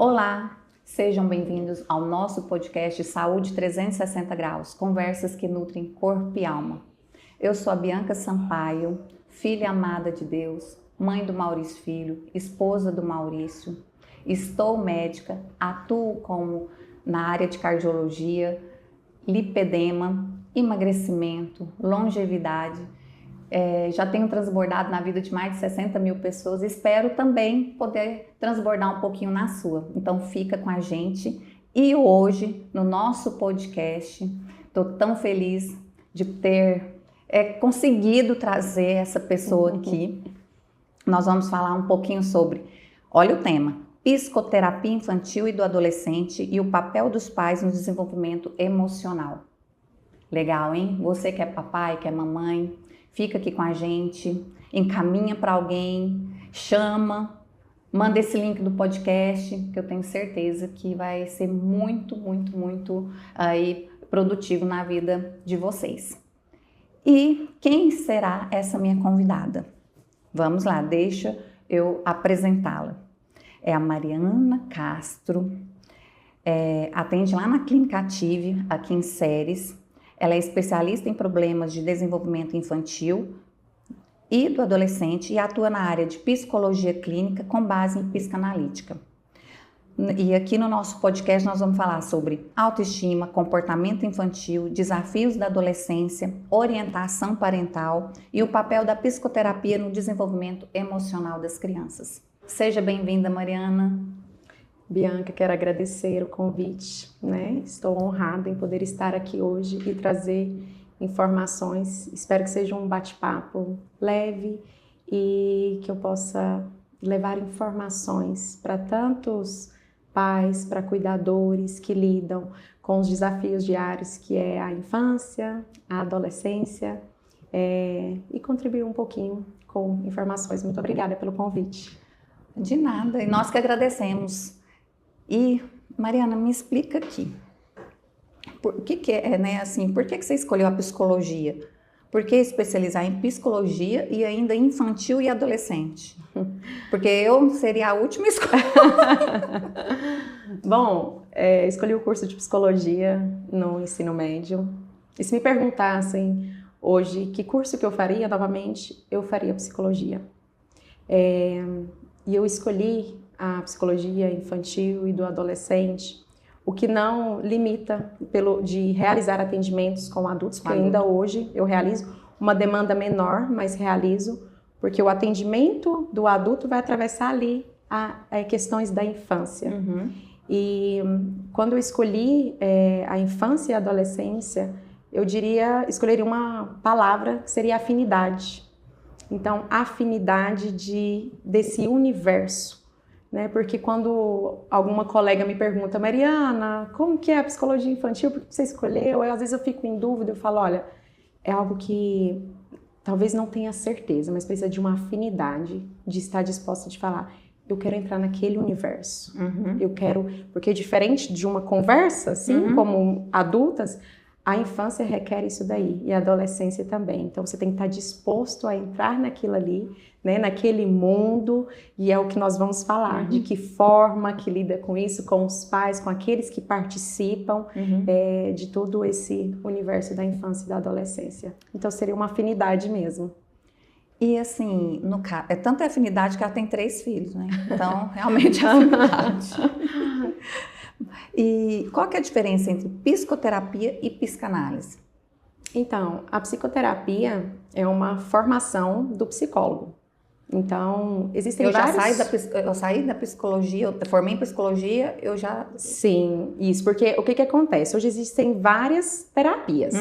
Olá, sejam bem-vindos ao nosso podcast Saúde 360 Graus, conversas que nutrem corpo e alma. Eu sou a Bianca Sampaio, filha amada de Deus, mãe do Maurício Filho, esposa do Maurício. Estou médica, atuo na área de cardiologia, lipedema, emagrecimento, longevidade. Já tenho transbordado na vida de mais de 60 mil pessoas. Espero também poder transbordar um pouquinho na sua. Então fica com a gente. E hoje, no nosso podcast, estou tão feliz de ter conseguido trazer essa pessoa aqui. Nós vamos falar um pouquinho sobre, olha o tema, psicoterapia infantil e do adolescente e o papel dos pais no desenvolvimento emocional. Legal, hein? Você que é papai, que é mamãe, fica aqui com a gente, encaminha para alguém, chama, manda esse link do podcast, que eu tenho certeza que vai ser muito aí, produtivo na vida de vocês. E quem será essa minha convidada? Vamos lá, deixa eu apresentá-la. É a Mariana Castro, atende lá na Clínica Ative, aqui em Ceres. Ela é especialista em problemas de desenvolvimento infantil e do adolescente e atua na área de psicologia clínica com base em psicanalítica. E aqui no nosso podcast nós vamos falar sobre autoestima, comportamento infantil, desafios da adolescência, orientação parental e o papel da psicoterapia no desenvolvimento emocional das crianças. Seja bem-vinda, Mariana. Bianca, quero agradecer o convite, né? Estou honrada em poder estar aqui hoje e trazer informações. Espero que seja um bate-papo leve e que eu possa levar informações para tantos pais, para cuidadores que lidam com os desafios diários que é a infância, a adolescência e contribuir um pouquinho com informações. Muito obrigada pelo convite. De nada, e nós que agradecemos. E, Mariana, me explica aqui, por que você escolheu a psicologia? Por que especializar em psicologia e ainda infantil e adolescente? Porque eu seria a última escolha. Bom, escolhi o curso de psicologia no ensino médio. E se me perguntassem hoje que curso que eu faria, novamente, eu faria psicologia. E eu escolhi a psicologia infantil e do adolescente, o que não limita de realizar atendimentos com adultos, porque ainda hoje eu realizo uma demanda menor, mas realizo, porque o atendimento do adulto vai atravessar ali questões da infância. Uhum. E quando eu escolhi a infância e a adolescência, eu escolheria uma palavra que seria afinidade. Então, afinidade desse universo. Né? Porque quando alguma colega me pergunta, Mariana, como que é a psicologia infantil? Por que você escolheu? Às vezes eu fico em dúvida, eu falo, olha, é algo que talvez não tenha certeza, mas precisa de uma afinidade, de estar disposta de falar, eu quero entrar naquele universo. Uhum. Eu quero, porque diferente de uma conversa, assim, como adultas, a infância requer isso daí, e a adolescência também. Então, você tem que estar disposto a entrar naquilo ali, né, naquele mundo, e é o que nós vamos falar, de que forma que lida com isso, com os pais, com aqueles que participam de todo esse universo da infância e da adolescência. Então, seria uma afinidade mesmo. E assim, no caso, é tanta afinidade que ela tem 3 filhos, né? Então, realmente é afinidade. E qual que é a diferença entre psicoterapia e psicanálise? Então, a psicoterapia é uma formação do psicólogo. Então, existem eu saí da psicologia, eu formei em psicologia, eu já... Sim, isso, porque o que acontece? Hoje existem várias terapias,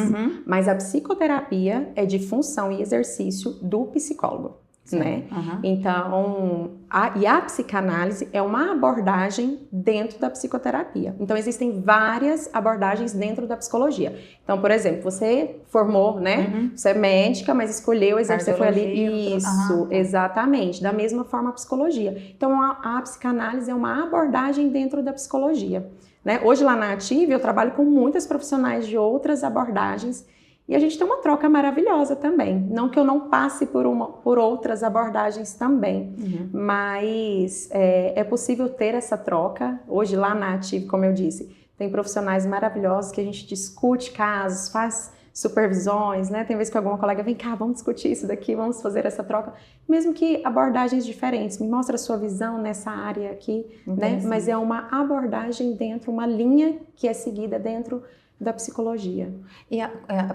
mas a psicoterapia é de função e exercício do psicólogo. Né? Então, a psicanálise é uma abordagem dentro da psicoterapia. Então, existem várias abordagens dentro da psicologia. Então, por exemplo, você formou, né? Você é médica, mas escolheu exercer, foi ali. Isso, exatamente. Da mesma forma, a psicologia. Então, a psicanálise é uma abordagem dentro da psicologia. Né? Hoje, lá na Ative, eu trabalho com muitas profissionais de outras abordagens E a gente tem uma troca maravilhosa também. Não que eu não passe por outras abordagens também, mas é possível ter essa troca. Hoje lá na Ative, como eu disse, tem profissionais maravilhosos que a gente discute casos, faz supervisões, né? Tem vezes que alguma colega vem cá, vamos discutir isso daqui, vamos fazer essa troca, mesmo que abordagens diferentes, me mostra a sua visão nessa área aqui, né? Mas é uma abordagem dentro, uma linha que é seguida dentro da psicologia. E a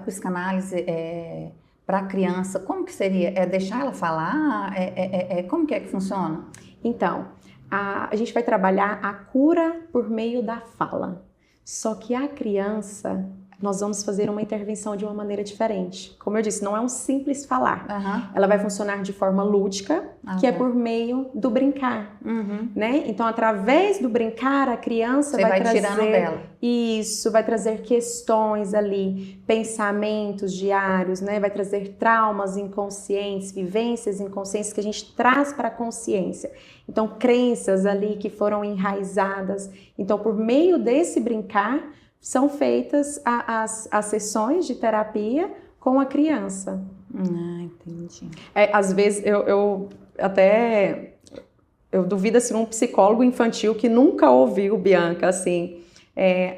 psicanálise para a criança, como que seria? É deixar ela falar? Como que funciona? Então, a gente vai trabalhar a cura por meio da fala. Só que a criança, nós vamos fazer uma intervenção de uma maneira diferente. Como eu disse, não é um simples falar. Ela vai funcionar de forma lúdica, que é por meio do brincar. Né? Então, através do brincar, a criança vai trazer... tirando dela. Isso, vai trazer questões ali, pensamentos diários, né? Vai trazer traumas inconscientes, vivências inconscientes que a gente traz para a consciência. Então, crenças ali que foram enraizadas. Então, por meio desse brincar, são feitas as sessões de terapia com a criança. Entendi. Às vezes, eu duvido assim, um psicólogo infantil que nunca ouviu, Bianca, assim,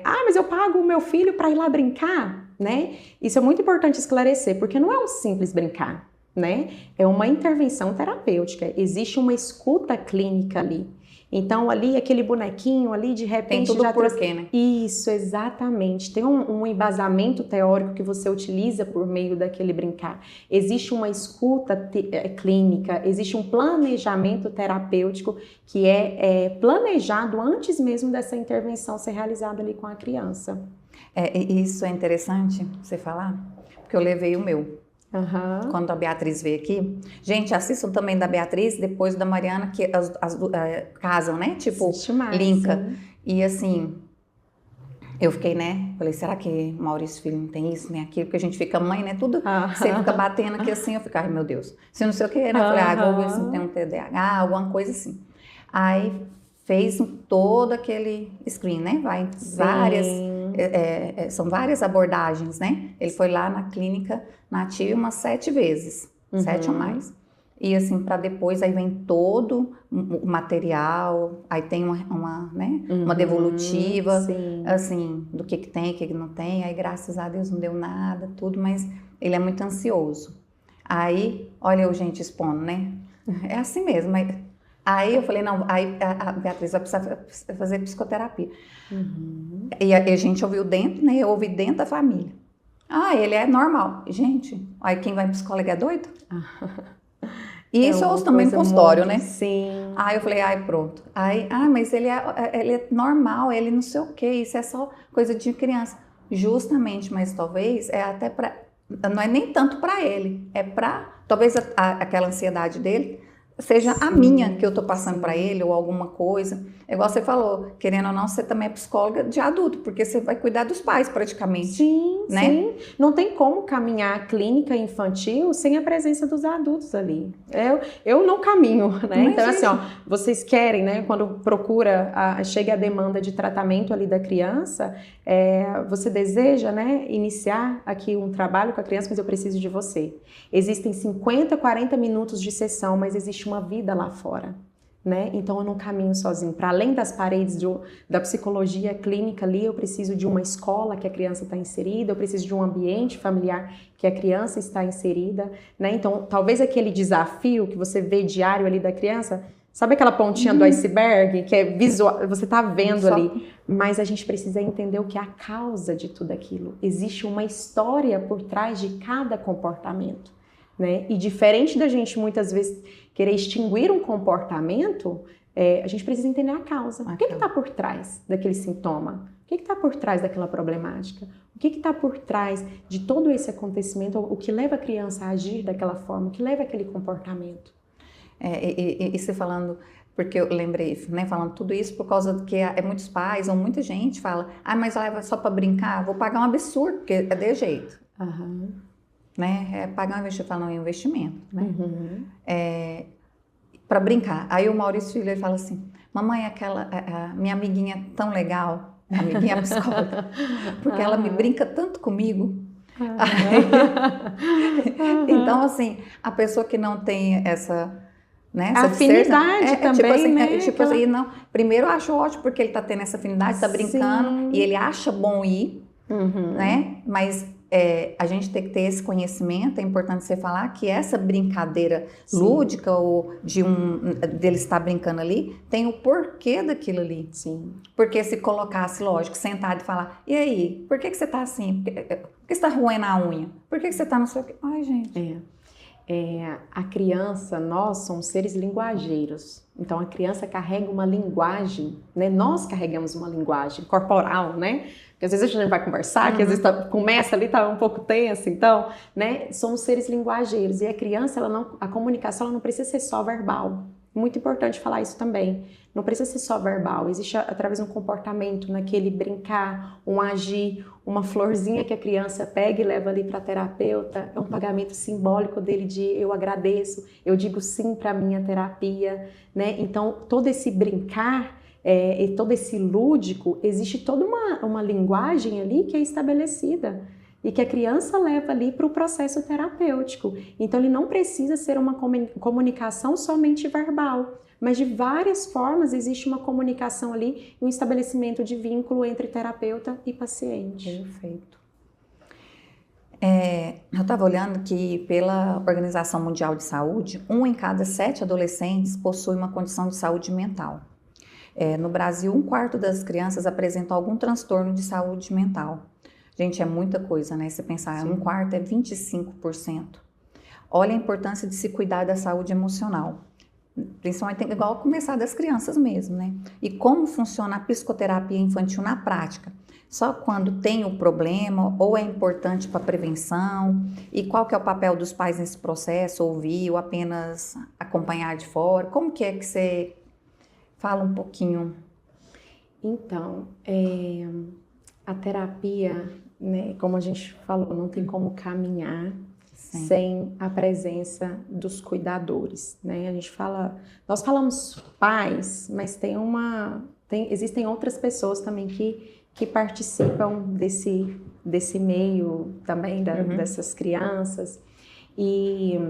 mas eu pago o meu filho para ir lá brincar, né? Isso é muito importante esclarecer, porque não é um simples brincar, né? É uma intervenção terapêutica, existe uma escuta clínica ali. Então, ali, aquele bonequinho ali, de repente... Tem tudo porquê, né? Isso, exatamente. Tem um embasamento teórico que você utiliza por meio daquele brincar. Existe uma escuta clínica, existe um planejamento terapêutico que é planejado antes mesmo dessa intervenção ser realizada ali com a criança. Isso é interessante você falar, porque eu levei o meu. Quando a Beatriz veio aqui. Gente, assistam também da Beatriz, depois da Mariana, que casam, né? Tipo, linka. Sim. E assim, eu fiquei, né? Falei, será que Maurício Filho não tem isso, nem aquilo? Porque a gente fica mãe, né? Tudo, você fica batendo aqui assim, eu fico, ai meu Deus. Se não sei o que, né? Eu falei, vou ver se não tem um TDAH, alguma coisa assim. Aí fez todo aquele screen, né? Vai várias... são várias abordagens, né? Ele foi lá na clínica na Ative umas 7 vezes, 7 ou mais. E assim, para depois, aí vem todo o material, aí tem uma devolutiva, assim, do que tem, o que não tem. Aí, graças a Deus, não deu nada, tudo, mas ele é muito ansioso. Aí, olha eu, gente, expondo, né? É assim mesmo, aí eu falei, não, aí a Beatriz vai precisar fazer psicoterapia. E a gente ouviu dentro, né? Eu ouvi dentro da família. Ele é normal. Gente, aí quem vai em psicólogo é doido? E isso eu ouço também no consultório, né? Sim. Aí eu falei, pronto. Aí, mas ele é normal, ele não sei o quê, isso é só coisa de criança. Justamente, mas talvez até não é nem tanto para ele, é para, talvez aquela ansiedade dele seja a minha que eu tô passando para ele ou alguma coisa. É igual você falou, querendo ou não, você também é psicóloga de adulto, porque você vai cuidar dos pais praticamente. Sim, né? Sim. Não tem como caminhar a clínica infantil sem a presença dos adultos ali. Eu não caminho, né? Não então, existe. assim, vocês querem, né? Quando chega a demanda de tratamento ali da criança, você deseja, né? Iniciar aqui um trabalho com a criança, mas eu preciso de você. Existem 50, 40 minutos de sessão, mas existe uma vida lá fora. Né? Então eu não caminho sozinho. Para além das paredes da psicologia clínica ali, eu preciso de uma escola que a criança está inserida, eu preciso de um ambiente familiar que a criança está inserida, né? Então talvez aquele desafio que você vê diário ali da criança, sabe aquela pontinha do iceberg que é visual, você está vendo ali, mas a gente precisa entender o que é a causa de tudo aquilo. Existe uma história por trás de cada comportamento, né? E diferente da gente muitas vezes querer extinguir um comportamento, a gente precisa entender a causa. O que está por trás daquele sintoma? O que está por trás daquela problemática? O que está por trás de todo esse acontecimento? O que leva a criança a agir daquela forma? O que leva aquele comportamento? E você falando, porque eu lembrei, né, falando tudo isso por causa que muitos pais ou muita gente fala, mas leva só para brincar, vou pagar um absurdo, porque é de jeito. Né? Pagar um investimento, né? Para brincar. Aí o Maurício Filho ele fala assim, mamãe, a minha amiguinha é tão legal, a amiguinha psicóloga, porque ela me brinca tanto comigo. Então, assim, a pessoa que não tem essa... Né? A afinidade também, tipo assim, né? Tipo assim, não, primeiro eu acho ótimo porque ele tá tendo essa afinidade, tá brincando, Sim. e ele acha bom ir, né? Mas a gente tem que ter esse conhecimento, é importante você falar que essa brincadeira lúdica ou dele estar brincando ali, tem o porquê daquilo ali. Sim. Porque se colocasse, lógico, sentado e falar, e aí, por que você tá assim? Por que você tá roendo a unha? Por que você tá não sei o quê? Ai, gente... A criança, nós somos seres linguageiros. Então, a criança carrega uma linguagem, né? Nós carregamos uma linguagem corporal, né? Porque às vezes a gente vai conversar, que às vezes começa ali, tá um pouco tenso, então, né? Somos seres linguageiros. E a criança, a comunicação, ela não precisa ser só verbal. Muito importante falar isso também. Não precisa ser só verbal, existe através de um comportamento, naquele brincar, um agir, uma florzinha que a criança pega e leva ali para a terapeuta, é um pagamento simbólico dele de eu agradeço, eu digo sim para a minha terapia, né? Então, todo esse brincar e todo esse lúdico, existe toda uma linguagem ali que é estabelecida e que a criança leva ali para o processo terapêutico. Então, ele não precisa ser uma comunicação somente verbal, mas de várias formas existe uma comunicação ali e um estabelecimento de vínculo entre terapeuta e paciente. Perfeito. Eu estava olhando que pela Organização Mundial de Saúde, 1 em cada 7 adolescentes possui uma condição de saúde mental. No Brasil, 1/4 das crianças apresentam algum transtorno de saúde mental. Gente, é muita coisa, né? Você pensar, 1/4 é 25%. Olha a importância de se cuidar da saúde emocional. Principalmente igual começar das crianças mesmo, né? E como funciona a psicoterapia infantil na prática? Só quando tem o problema ou é importante para a prevenção? E qual que é o papel dos pais nesse processo? Ouvir ou apenas acompanhar de fora? Como que é que você fala um pouquinho? Então, a terapia, né, como a gente falou, não tem como caminhar sem a presença dos cuidadores, né? A gente fala, nós falamos pais, mas existem outras pessoas também que participam desse meio também dessas crianças. E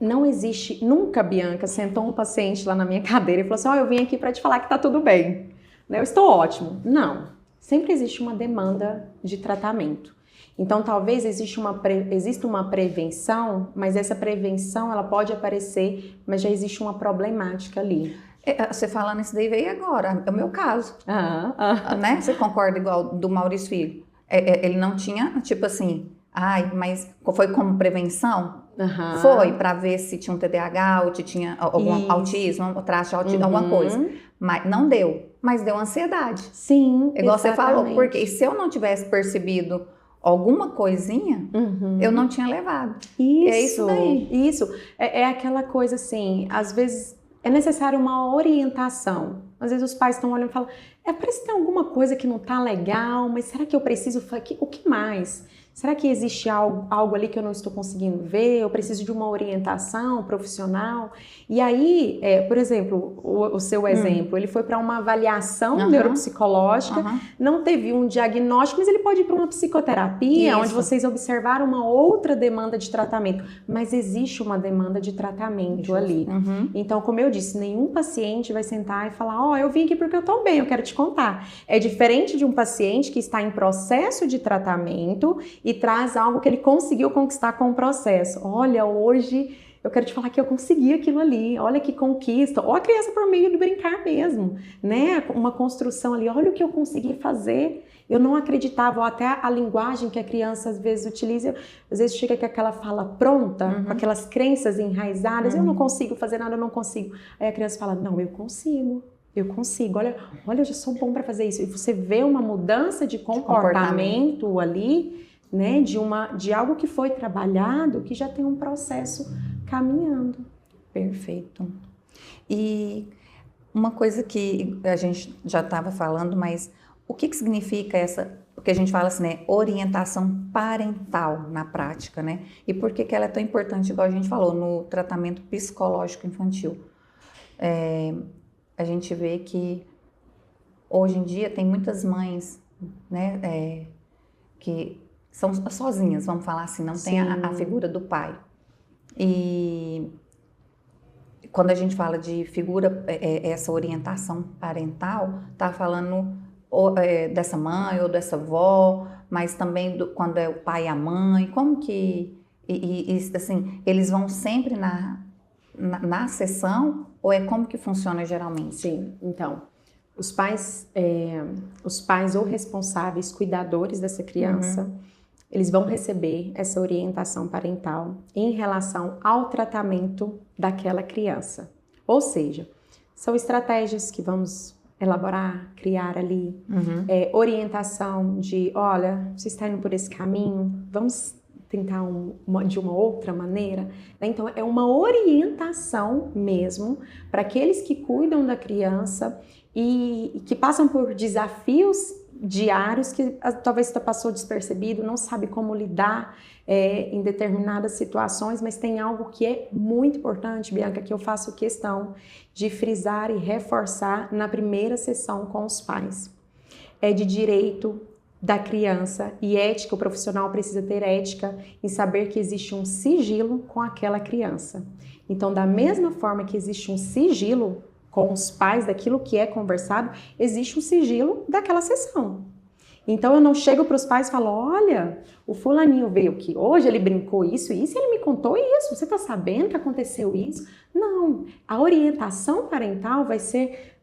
não existe, nunca, Bianca, sentou um paciente lá na minha cadeira e falou assim, eu vim aqui para te falar que tá tudo bem, né? Eu estou ótimo. Não, sempre existe uma demanda de tratamento. Então, talvez exista uma prevenção, mas essa prevenção ela pode aparecer, mas já existe uma problemática ali. Você falando isso daí veio agora, é o meu caso. Né? Você concorda igual do Maurício Filho? Ele não tinha, tipo assim, mas foi como prevenção? Foi para ver se tinha um TDAH ou se tinha algum autismo, traço de autismo, alguma coisa. Mas não deu, mas deu ansiedade. Sim, igual você falou, porque se eu não tivesse percebido alguma coisinha, eu não tinha levado. Isso, é isso daí. Isso. É aquela coisa assim, às vezes é necessário uma orientação. Às vezes os pais estão olhando e falam, parece que tem alguma coisa que não está legal, mas será que eu preciso, o que mais? Será que existe algo ali que eu não estou conseguindo ver? Eu preciso de uma orientação profissional? E aí, por exemplo, o seu exemplo, ele foi para uma avaliação neuropsicológica, não teve um diagnóstico, mas ele pode ir para uma psicoterapia, onde vocês observaram uma outra demanda de tratamento. Mas existe uma demanda de tratamento ali. Então, como eu disse, nenhum paciente vai sentar e falar, eu vim aqui porque eu estou bem, eu quero te contar. É diferente de um paciente que está em processo de tratamento e traz algo que ele conseguiu conquistar com o processo. Olha, hoje eu quero te falar que eu consegui aquilo ali, olha que conquista. Ou a criança por meio do brincar mesmo, né? Uma construção ali, olha o que eu consegui fazer. Eu não acreditava, ou até a linguagem que a criança às vezes utiliza, às vezes chega com aquela fala pronta, com aquelas crenças enraizadas, eu não consigo fazer nada, eu não consigo. Aí a criança fala, não, eu consigo. Eu consigo, olha, eu já sou bom para fazer isso. E você vê uma mudança de comportamento ali, né, de algo que foi trabalhado, que já tem um processo caminhando. Perfeito. E uma coisa que a gente já estava falando, mas o que significa porque a gente fala assim, né, orientação parental na prática, né? E por que ela é tão importante, igual a gente falou, no tratamento psicológico infantil? A gente vê que hoje em dia tem muitas mães, né, que são sozinhas, vamos falar assim, não tem a figura do pai. E quando a gente fala de figura, essa orientação parental, tá falando dessa mãe ou dessa avó, mas também quando é o pai e a mãe, como que, assim, eles vão sempre na sessão ou é como que funciona geralmente? Sim, então, os pais ou responsáveis, cuidadores dessa criança, eles vão receber essa orientação parental em relação ao tratamento daquela criança. Ou seja, são estratégias que vamos elaborar, criar ali, orientação de, olha, você está indo por esse caminho, vamos tentar de uma outra maneira. Então, é uma orientação mesmo para aqueles que cuidam da criança e que passam por desafios diários que talvez passou despercebido, não sabe como lidar em determinadas situações, mas tem algo que é muito importante, Bianca, que eu faço questão de frisar e reforçar na primeira sessão com os pais. É de direito da criança e ética, o profissional precisa ter ética em saber que existe um sigilo com aquela criança. Então, da mesma forma que existe um sigilo com os pais daquilo que é conversado, existe um sigilo daquela sessão. Então, eu não chego para os pais e falo, olha, o fulaninho veio aqui hoje, ele brincou isso e isso, e ele me contou isso, você está sabendo que aconteceu isso? Não, a orientação parental vai ser,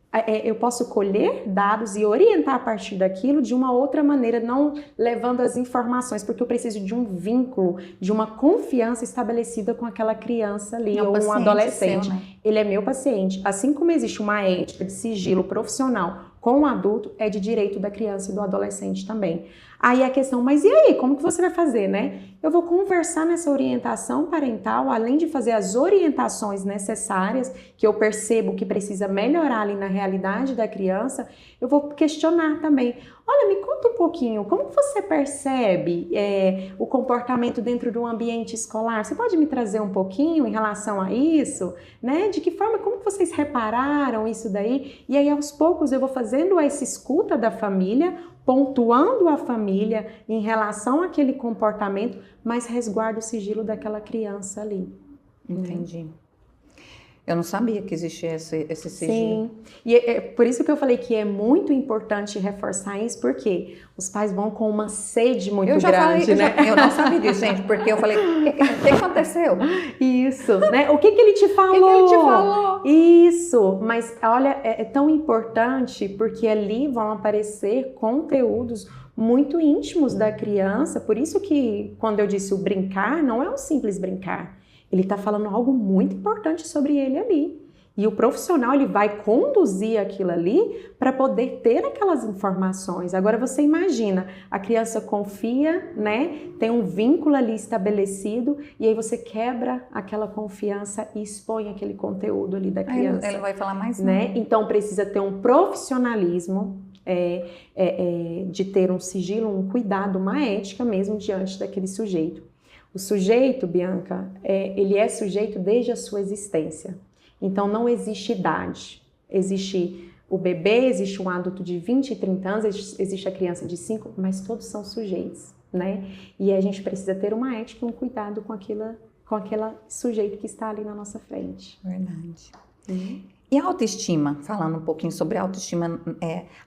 eu posso colher dados e orientar a partir daquilo de uma outra maneira, não levando as informações, porque eu preciso de um vínculo, de uma confiança estabelecida com aquela criança ali, ou um adolescente. Seu, né? Ele é meu paciente. Assim como existe uma ética de sigilo profissional com o adulto, é de direito da criança e do adolescente também. Aí a questão, mas e aí, como que você vai fazer, né? Eu vou conversar nessa orientação parental, além de fazer as orientações necessárias, que eu percebo que precisa melhorar ali na realidade da criança, eu vou questionar também. Olha, me conta um pouquinho, como que você percebe o comportamento dentro de um ambiente escolar? Você pode me trazer um pouquinho em relação a isso, né? De que forma, como que vocês repararam isso daí? E aí, aos poucos, eu vou fazendo essa escuta da família, pontuando a família em relação àquele comportamento, mas resguardo o sigilo daquela criança ali. Entendi. Eu não sabia que existia esse sigilo. Sim, e é por isso que eu falei que é muito importante reforçar isso, porque os pais vão com uma sede muito grande, né? Eu não sabia disso, gente, porque eu falei, o que aconteceu? Isso, né? O que ele te falou? O que ele te falou? Isso, mas olha, é tão importante porque ali vão aparecer conteúdos muito íntimos da criança, por isso que quando eu disse o brincar, não é um simples brincar. Ele está falando algo muito importante sobre ele ali. E o profissional, ele vai conduzir aquilo ali para poder ter aquelas informações. Agora você imagina, a criança confia, né? Tem um vínculo ali estabelecido e aí você quebra aquela confiança e expõe aquele conteúdo ali da criança. Ela vai falar mais, né? Então precisa ter um profissionalismo, de ter um sigilo, um cuidado, uma ética mesmo diante daquele sujeito. O sujeito, Bianca, ele é sujeito desde a sua existência. Então, não existe idade. Existe o bebê, existe um adulto de 20 e 30 anos, existe a criança de 5, mas todos são sujeitos, né? E a gente precisa ter uma ética, um cuidado com aquele sujeito que está ali na nossa frente. Verdade. E a autoestima? Falando um pouquinho sobre a autoestima,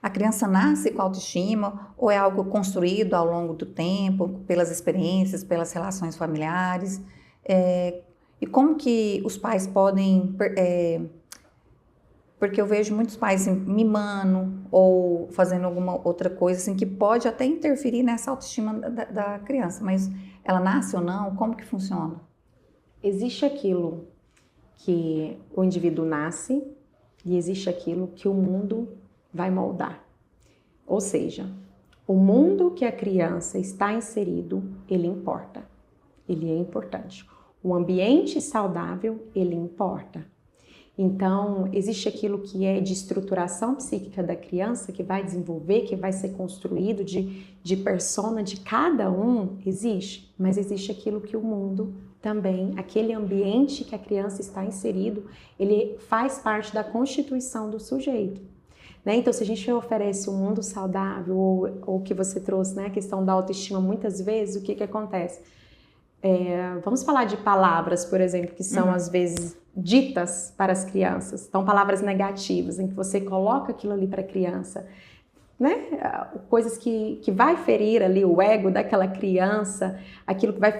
a criança nasce com autoestima ou é algo construído ao longo do tempo, pelas experiências, pelas relações familiares? E como que os pais podem... porque eu vejo muitos pais assim, mimando ou fazendo alguma outra coisa assim, que pode até interferir nessa autoestima da criança, mas ela nasce ou não? Como que funciona? Existe aquilo que o indivíduo nasce e existe aquilo que o mundo vai moldar. Ou seja, o mundo que a criança está inserido, ele importa. Ele é importante. O ambiente saudável, ele importa. Então, existe aquilo que é de estruturação psíquica da criança, que vai desenvolver, que vai ser construído de persona de cada um, existe. Mas existe aquilo que o mundo também, aquele ambiente que a criança está inserido, ele faz parte da constituição do sujeito. né? Então, se a gente oferece um mundo saudável, ou que você trouxe, né, a questão da autoestima, muitas vezes, o que acontece? Vamos falar de palavras, por exemplo, que são às vezes ditas para as crianças. Então, palavras negativas, em que você coloca aquilo ali para a criança, né? Coisas que vai ferir ali o ego daquela criança, aquilo que vai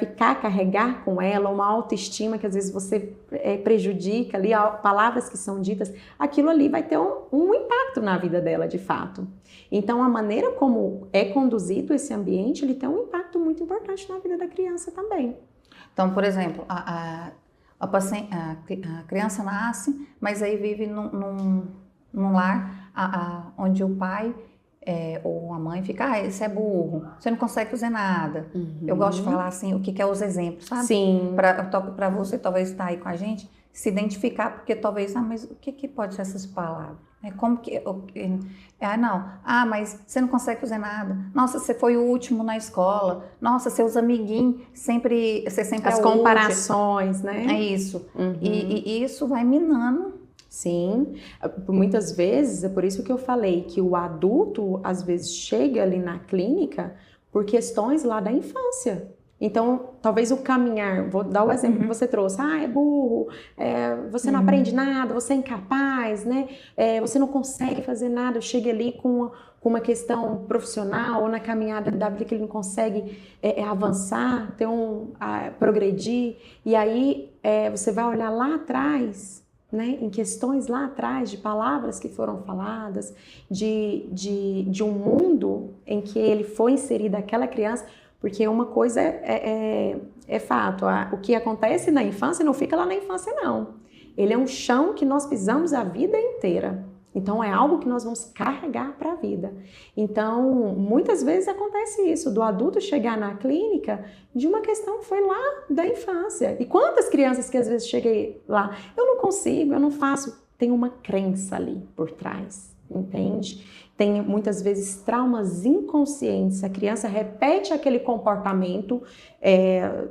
carregar com ela, uma autoestima que às vezes você prejudica ali, palavras que são ditas, aquilo ali vai ter um impacto na vida dela, de fato. Então, a maneira como é conduzido esse ambiente, ele tem um impacto muito importante na vida da criança também. Então, por exemplo, a criança nasce, mas aí vive num lar onde o pai ou a mãe fica, você é burro, você não consegue fazer nada. Eu gosto de falar assim, o que é os exemplos, sabe? Sim. Para você, talvez, estar aí com a gente, se identificar, porque talvez, mas o que pode ser essas palavras? Como que... mas você não consegue fazer nada. Nossa, você foi o último na escola. Nossa, seus amiguinhos, você sempre as comparações, né? É isso. E isso vai minando. Sim, muitas vezes, é por isso que eu falei que o adulto, às vezes, chega ali na clínica por questões lá da infância. Então, talvez o caminhar, vou dar o exemplo que você trouxe, é burro, você não aprende nada, você é incapaz, né? Você não consegue fazer nada, chega ali com uma questão profissional ou na caminhada da vida que ele não consegue avançar, progredir, e aí você vai olhar lá atrás, né, em questões lá atrás, de palavras que foram faladas, de um mundo em que ele foi inserida aquela criança, porque uma coisa é fato, o que acontece na infância não fica lá na infância, não. Ele é um chão que nós pisamos a vida inteira. Então, é algo que nós vamos carregar para a vida. Então, muitas vezes acontece isso, do adulto chegar na clínica de uma questão que foi lá da infância. E quantas crianças que às vezes cheguei lá, eu não consigo, eu não faço, tem uma crença ali por trás, entende? Tem muitas vezes traumas inconscientes, a criança repete aquele comportamento,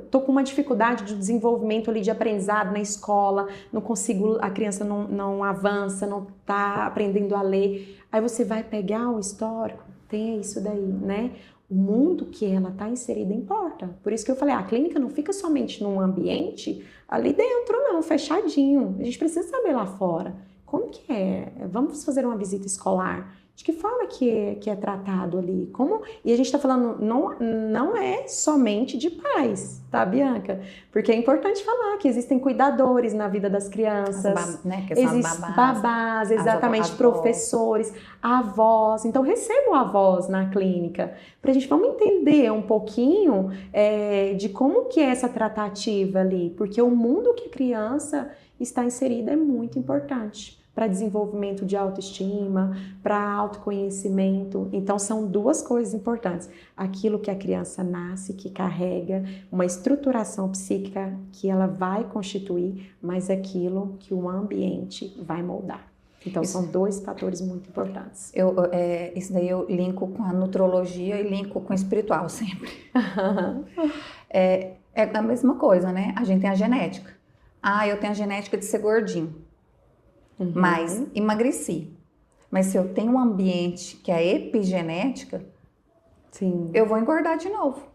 tô com uma dificuldade de desenvolvimento ali de aprendizado na escola, não consigo, a criança não avança, não está aprendendo a ler, aí você vai pegar o histórico, tem isso daí, né? O mundo que ela está inserida importa, por isso que eu falei, a clínica não fica somente num ambiente ali dentro não, fechadinho, a gente precisa saber lá fora, como que é? Vamos fazer uma visita escolar, de que forma que é tratado ali? Como? E a gente está falando, não é somente de pais, tá, Bianca? Porque é importante falar que existem cuidadores na vida das crianças, né? Existem babás, exatamente, professores, avós. Então, recebam avós na clínica, para a gente vamos entender um pouquinho de como que é essa tratativa ali, porque o mundo que a criança está inserida é muito importante para desenvolvimento de autoestima, para autoconhecimento. Então, são duas coisas importantes. Aquilo que a criança nasce, que carrega, uma estruturação psíquica que ela vai constituir, mas aquilo que o ambiente vai moldar. Então, são dois fatores muito importantes. Isso daí eu linko com a nutrologia e linko com o espiritual sempre. É a mesma coisa, né? A gente tem a genética. Eu tenho a genética de ser gordinho. Mas emagreci. Mas se eu tenho um ambiente que é epigenética, sim, eu vou engordar de novo,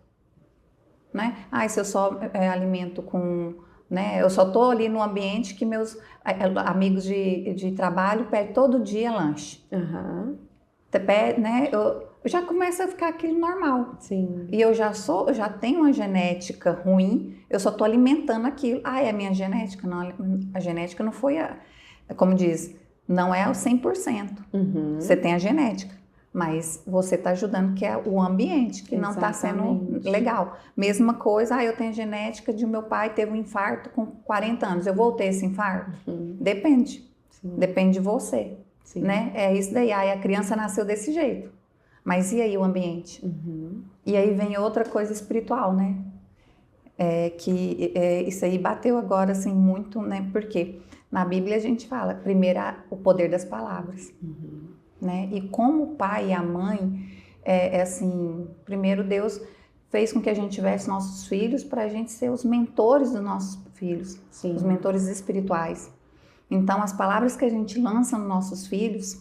né? Se eu só alimento com, né? Eu só tô ali no ambiente que meus amigos de trabalho pedem todo dia lanche. Né? Eu já começo a ficar aquilo normal. Sim. E eu já tenho uma genética ruim, eu só tô alimentando aquilo. É a minha genética? Não, a genética não foi como diz, não é o 100%. Você tem a genética, mas você está ajudando, que é o ambiente, que não está sendo legal. Mesma coisa, eu tenho a genética de meu pai teve um infarto com 40 anos. Eu vou ter esse infarto? Depende. Sim. Depende de você. Sim. Né? É isso daí. A criança nasceu desse jeito. Mas e aí o ambiente? E aí vem outra coisa espiritual, né? Isso aí bateu agora assim muito, né? Porque na Bíblia a gente fala, primeiro, o poder das palavras, né? E como o pai e a mãe, assim, primeiro Deus fez com que a gente tivesse nossos filhos para a gente ser os mentores dos nossos filhos, os mentores espirituais. Então, as palavras que a gente lança nos nossos filhos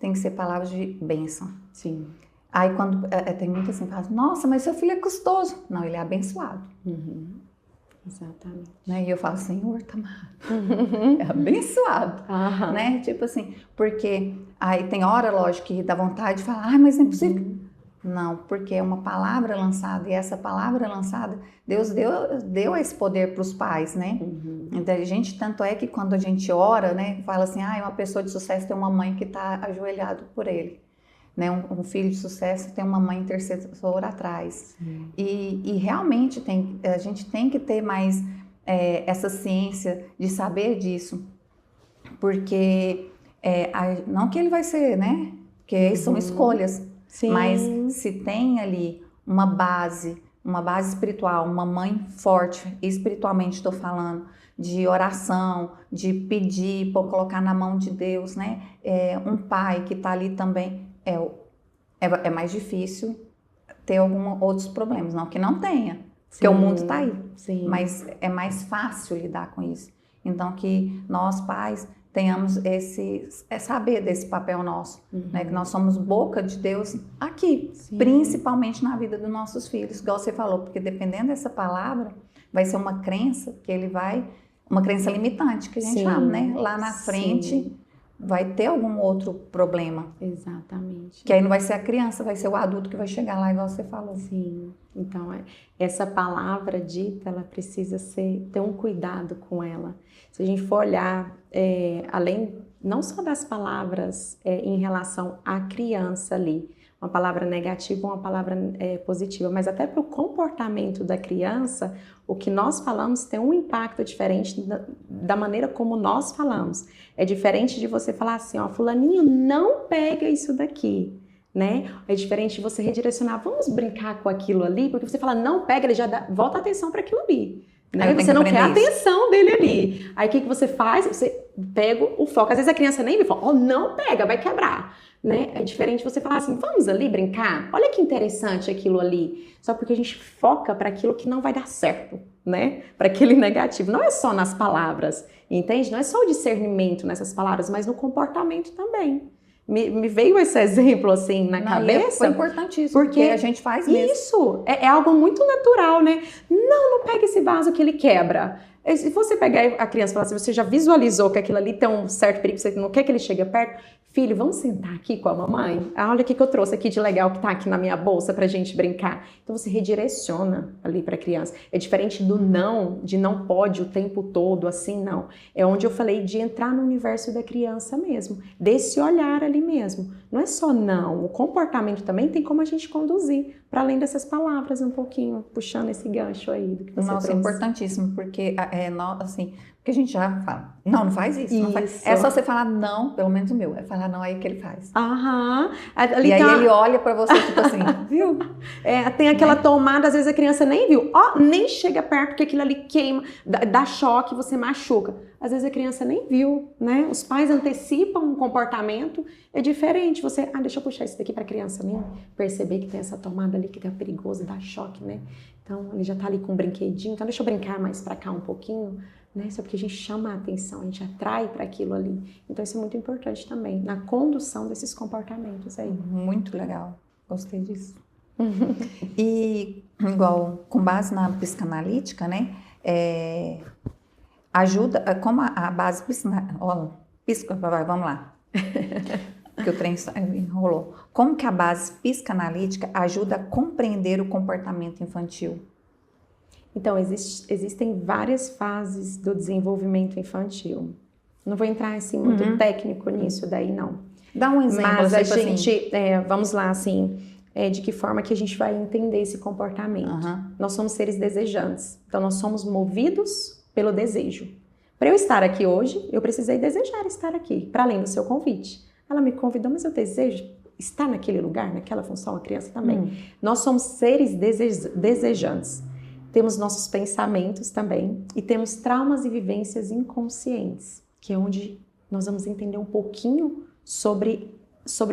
tem que ser palavras de bênção. Sim. Aí quando tem muita assim, fala, nossa, mas seu filho é custoso. Não, ele é abençoado. Exatamente. Né? E eu falo, Senhor, tá é abençoado. Né? Tipo assim, porque aí tem hora, lógico, que dá vontade de falar, mas não é possível. Não, porque é uma palavra lançada, e essa palavra lançada, Deus deu esse poder para os pais, né? Então, a gente, tanto é que quando a gente ora, né, fala assim, uma pessoa de sucesso tem uma mãe que está ajoelhado por ele. Né? Um filho de sucesso tem uma mãe intercessora atrás. E realmente a gente tem que ter mais essa ciência de saber disso, porque não que ele vai ser, né? Porque são escolhas. Sim. Mas se tem ali uma base espiritual, uma mãe forte, espiritualmente estou falando, de oração, de pedir, colocar na mão de Deus, né? Um pai que está ali também, é mais difícil ter outros problemas, não que não tenha, porque o mundo está aí, mas é mais fácil lidar com isso. Então que nós pais tenhamos saber desse papel nosso, né? Que nós somos boca de Deus aqui, principalmente na vida dos nossos filhos, igual você falou, porque dependendo dessa palavra, vai ser uma crença uma crença limitante, que a gente chama, né? Lá na frente vai ter algum outro problema. Exatamente. Que aí não vai ser a criança, vai ser o adulto que vai chegar lá, igual você falou. Sim. Então, essa palavra dita, ela precisa ter um cuidado com ela. Se a gente for olhar, além, não só das palavras em relação à criança ali, uma palavra negativa, uma palavra positiva, mas até para o comportamento da criança, o que nós falamos tem um impacto diferente da maneira como nós falamos. É diferente de você falar assim, fulaninho, não pega isso daqui, né? É diferente de você redirecionar, vamos brincar com aquilo ali, porque você fala, não pega, ele já volta a atenção para aquilo ali. Né? Você não quer a atenção dele ali. Aí o que você faz? Você pega o foco. Às vezes a criança nem me fala, não pega, vai quebrar. Né? É diferente você falar assim, vamos ali brincar? Olha que interessante aquilo ali. Só porque a gente foca para aquilo que não vai dar certo, né? Para aquele negativo. Não é só nas palavras, entende? Não é só o discernimento nessas palavras, mas no comportamento também. Me veio esse exemplo assim na cabeça. Foi importantíssimo, porque a gente faz mesmo. Isso, é algo muito natural, né? Não pega esse vaso que ele quebra. Se você pegar a criança e falar assim, você já visualizou que aquilo ali tem um certo perigo, você não quer que ele chegue perto? Filho, vamos sentar aqui com a mamãe? Olha o que eu trouxe aqui de legal que tá aqui na minha bolsa pra gente brincar. Então você redireciona ali pra criança. É diferente do não, de não pode o tempo todo, assim, não. É onde eu falei de entrar no universo da criança mesmo, desse olhar ali mesmo. Não é só não, o comportamento também tem como a gente conduzir, para além dessas palavras um pouquinho, puxando esse gancho aí do que você trouxe. É importantíssimo, porque assim, porque a gente já fala, não faz isso. Não faz. É só você falar não, pelo menos o meu, é falar não aí que ele faz. E aí ele olha pra você, tipo assim, viu? Tem aquela tomada, às vezes a criança nem viu, nem chega perto, porque aquilo ali queima, dá choque, você machuca. Às vezes a criança nem viu, né? Os pais antecipam um comportamento, é diferente. Você, deixa eu puxar isso daqui pra criança nem perceber que tem essa tomada ali que é perigoso, dá choque, né? Então ele já tá ali com um brinquedinho, então deixa eu brincar mais pra cá um pouquinho, né? Só porque a gente chama a atenção, a gente atrai para aquilo ali. Então isso é muito importante também, na condução desses comportamentos aí. Muito legal, gostei disso. E igual, com base na psicanalítica, né? Ajuda, como a base vamos lá. Que o trem enrolou. Como que a base psicanalítica ajuda a compreender o comportamento infantil? Então, existem várias fases do desenvolvimento infantil. Não vou entrar assim muito técnico nisso daí, não. Dá um exemplo. Mas a gente, vamos lá, assim, de que forma que a gente vai entender esse comportamento. Nós somos seres desejantes. Então, nós somos movidos pelo desejo. Para eu estar aqui hoje, eu precisei desejar estar aqui, para além do seu convite. Ela me convidou, mas eu desejo estar naquele lugar, naquela função, a criança também. Nós somos seres desejantes. Temos nossos pensamentos também e temos traumas e vivências inconscientes, que é onde nós vamos entender um pouquinho sobre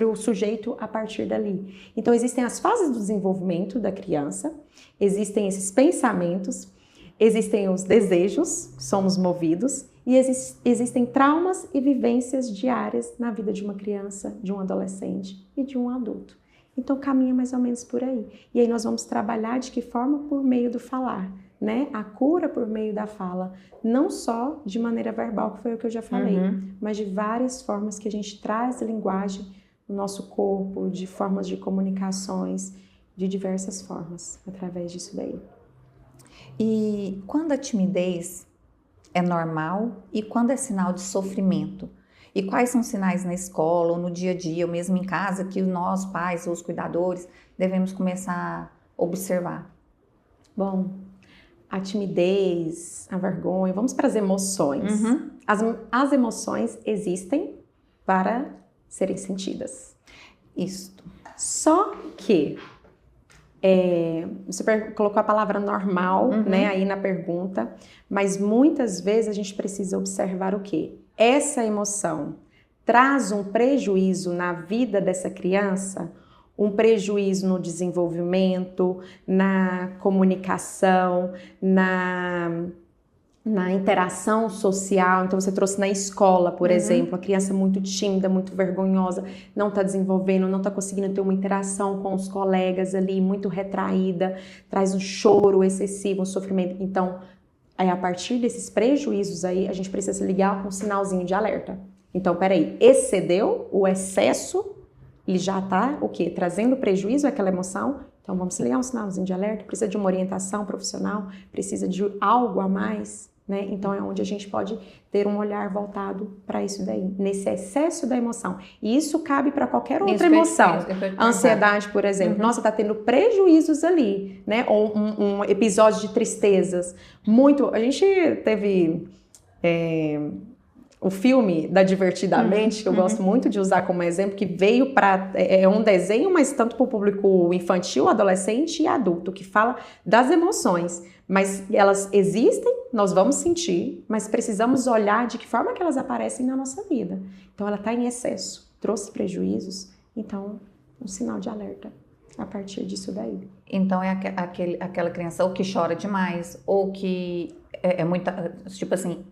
o sujeito a partir dali. Então, existem as fases do desenvolvimento da criança, existem esses pensamentos, existem os desejos, somos movidos, E existem traumas e vivências diárias na vida de uma criança, de um adolescente e de um adulto. Então caminha mais ou menos por aí. E aí nós vamos trabalhar de que forma? Por meio do falar, né? A cura por meio da fala, não só de maneira verbal, que foi o que eu já falei, mas de várias formas que a gente traz a linguagem no nosso corpo, de formas de comunicações, de diversas formas, através disso daí. E quando a timidez é normal e quando é sinal de sofrimento? E quais são os sinais na escola ou no dia a dia, ou mesmo em casa, que nós, pais ou os cuidadores, devemos começar a observar? Bom, a timidez, a vergonha, vamos para as emoções. As emoções existem para serem sentidas. Isso. Só que você colocou a palavra normal, né, aí na pergunta, mas muitas vezes a gente precisa observar o quê? Essa emoção traz um prejuízo na vida dessa criança, um prejuízo no desenvolvimento, na comunicação, na interação social. Então você trouxe na escola, por exemplo, a criança muito tímida, muito vergonhosa, não está desenvolvendo, não está conseguindo ter uma interação com os colegas ali, muito retraída, traz um choro excessivo, um sofrimento. Então, a partir desses prejuízos aí, a gente precisa se ligar com um sinalzinho de alerta. Então, peraí, excedeu o excesso, ele já está, o quê? Trazendo prejuízo àquela emoção. Então, vamos se ligar um sinalzinho de alerta, precisa de uma orientação profissional, precisa de algo a mais, né? Então, é onde a gente pode ter um olhar voltado para isso daí, nesse excesso da emoção. E isso cabe para qualquer outra emoção. A ansiedade, por exemplo. Nossa, tá tendo prejuízos ali, né? Ou um episódio de tristezas. Muito. A gente teve o filme da Divertidamente, que eu gosto muito de usar como exemplo, que veio para... É um desenho, mas tanto para o público infantil, adolescente e adulto, que fala das emoções. Mas elas existem, nós vamos sentir, mas precisamos olhar de que forma que elas aparecem na nossa vida. Então, ela está em excesso, trouxe prejuízos, então, um sinal de alerta a partir disso daí. Então, é aquela criança ou que chora demais, ou que é muita, tipo assim,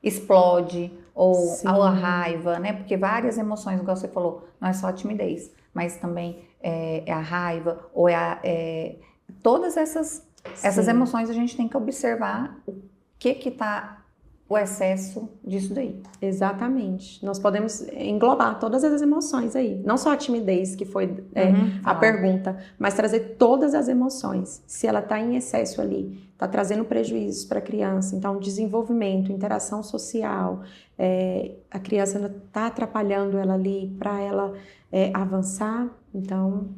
explode, ou a raiva, né? Porque várias emoções, igual você falou, não é só a timidez, mas também é a raiva, ou todas essas emoções a gente tem que observar o que tá o excesso disso daí. Exatamente. Nós podemos englobar todas as emoções aí. Não só a timidez, que foi a pergunta, mas trazer todas as emoções. Se ela está em excesso ali, está trazendo prejuízos para a criança, então desenvolvimento, interação social, a criança está atrapalhando ela ali para ela avançar, então...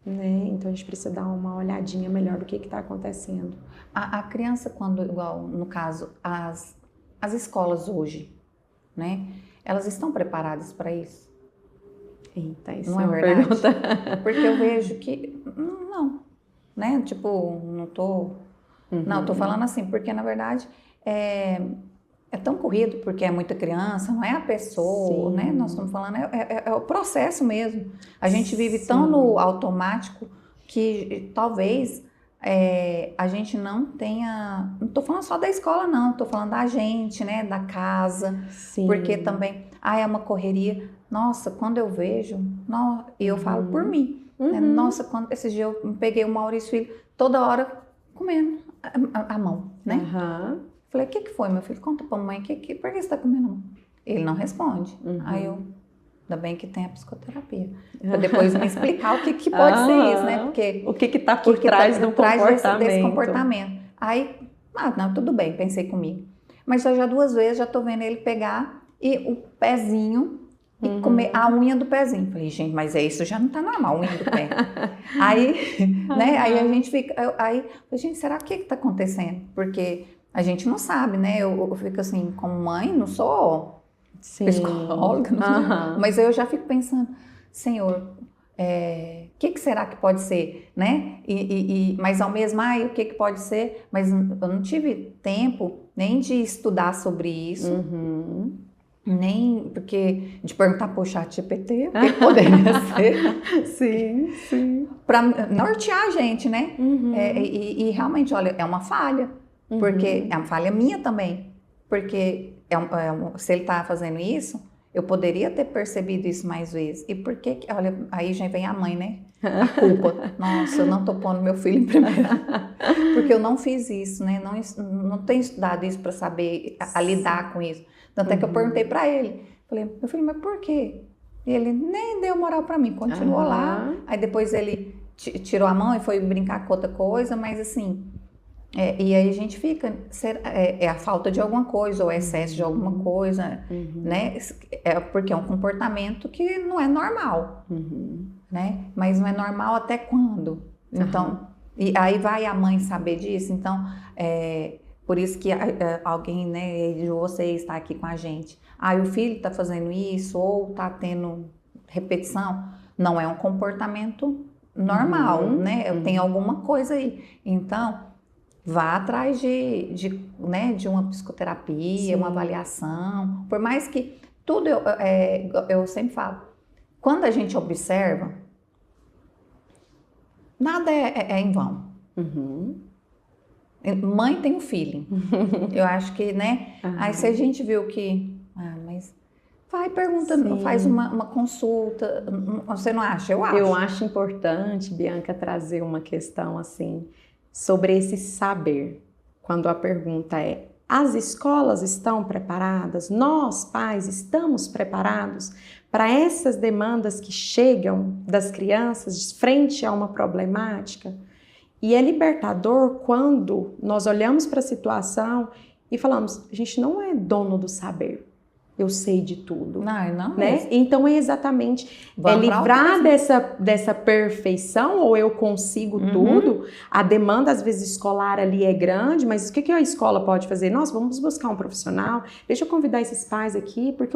Né? Então a gente precisa dar uma olhadinha melhor do que está acontecendo. A criança, quando, igual no caso, as escolas hoje, né? Elas estão preparadas para isso? Eita, isso não é verdade? Pergunta. Porque eu vejo que não, né? Tipo, não tô... Não, tô falando assim, porque na verdade é tão corrido, porque é muita criança, não é a pessoa, né? Nós estamos falando, é o processo mesmo. A gente vive tão no automático que talvez a gente não tenha... Não estou falando só da escola, não. Estou falando da gente, né? Da casa. Sim. Porque também... é uma correria. Nossa, quando eu vejo... E eu falo por mim. Né? Nossa, esse dia eu peguei o Maurício Filho toda hora comendo a mão, né? Falei, o que foi, meu filho? Conta pra mamãe, por que você está comendo a mão? Ele não responde. Aí eu... Ainda bem que tem a psicoterapia. Pra depois me explicar o que pode ser isso, né? Porque, o que tá por trás do comportamento. Desse comportamento. Aí, não, tudo bem, pensei comigo. Mas já 2 vezes, já tô vendo ele pegar e o pezinho e comer a unha do pezinho. Falei, gente, mas isso já não tá normal, a unha do pé. Aí, né? Aí a gente fica... Aí, gente, será que tá acontecendo? Porque a gente não sabe, né? Eu fico assim, como mãe, não sou... psicóloga, mas eu já fico pensando, Senhor, que será que pode ser, né? Mas ao mesmo, o que pode ser? Mas eu não tive tempo nem de estudar sobre isso, nem porque de perguntar pro ChatGPT o que poderia ser. Sim. Para nortear a gente, né? E realmente, olha, é uma falha, porque é uma falha minha também. Porque se ele tá fazendo isso, eu poderia ter percebido isso mais vezes. E por que, olha, aí já vem a mãe, né? A culpa. Nossa, eu não tô pondo meu filho em primeiro. Porque eu não fiz isso, né? Não tenho estudado isso para saber a lidar com isso. Tanto é que eu perguntei para ele. Falei, meu filho, mas por quê? E ele nem deu moral para mim, continuou lá. Aí depois ele tirou a mão e foi brincar com outra coisa, mas assim... e aí a gente fica, é a falta de alguma coisa, ou excesso de alguma coisa, né? Porque é um comportamento que não é normal, né? Mas não é normal até quando? Então, e aí vai a mãe saber disso, então, por isso que alguém, né, de vocês está aqui com a gente. O filho está fazendo isso, ou está tendo repetição, não é um comportamento normal, né? Tem alguma coisa aí. Então, vá atrás de uma psicoterapia, uma avaliação. Por mais que tudo, eu sempre falo, quando a gente observa, nada é em vão. Mãe tem um feeling. Eu acho que, né? Aí se a gente viu que... mas vai, pergunta, faz uma consulta. Você não acha? Eu acho. Eu acho importante, Bianca, trazer uma questão assim... sobre esse saber, quando a pergunta é: as escolas estão preparadas? Nós, pais, estamos preparados para essas demandas que chegam das crianças frente a uma problemática? E é libertador quando nós olhamos para a situação e falamos: a gente não é dono do saber. Eu sei de tudo. Não, né? Então é exatamente livrar dessa perfeição, ou eu consigo tudo. A demanda às vezes escolar ali é grande, mas o que a escola pode fazer? Nossa, vamos buscar um profissional, deixa eu convidar esses pais aqui, porque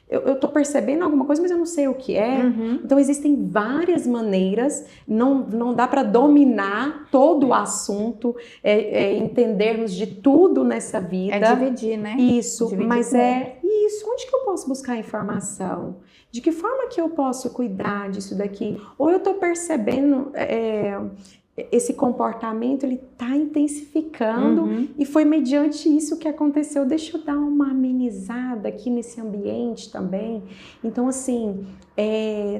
eu tô percebendo alguma coisa, mas eu não sei o que é. Então existem várias maneiras, não dá para dominar todo o assunto, entendermos de tudo nessa vida. É dividir, né? Isso, dividir, mas isso, onde que eu posso buscar informação? De que forma que eu posso cuidar disso daqui? Ou eu tô percebendo esse comportamento, ele tá intensificando e foi mediante isso que aconteceu. Deixa eu dar uma amenizada aqui nesse ambiente também. Então, assim,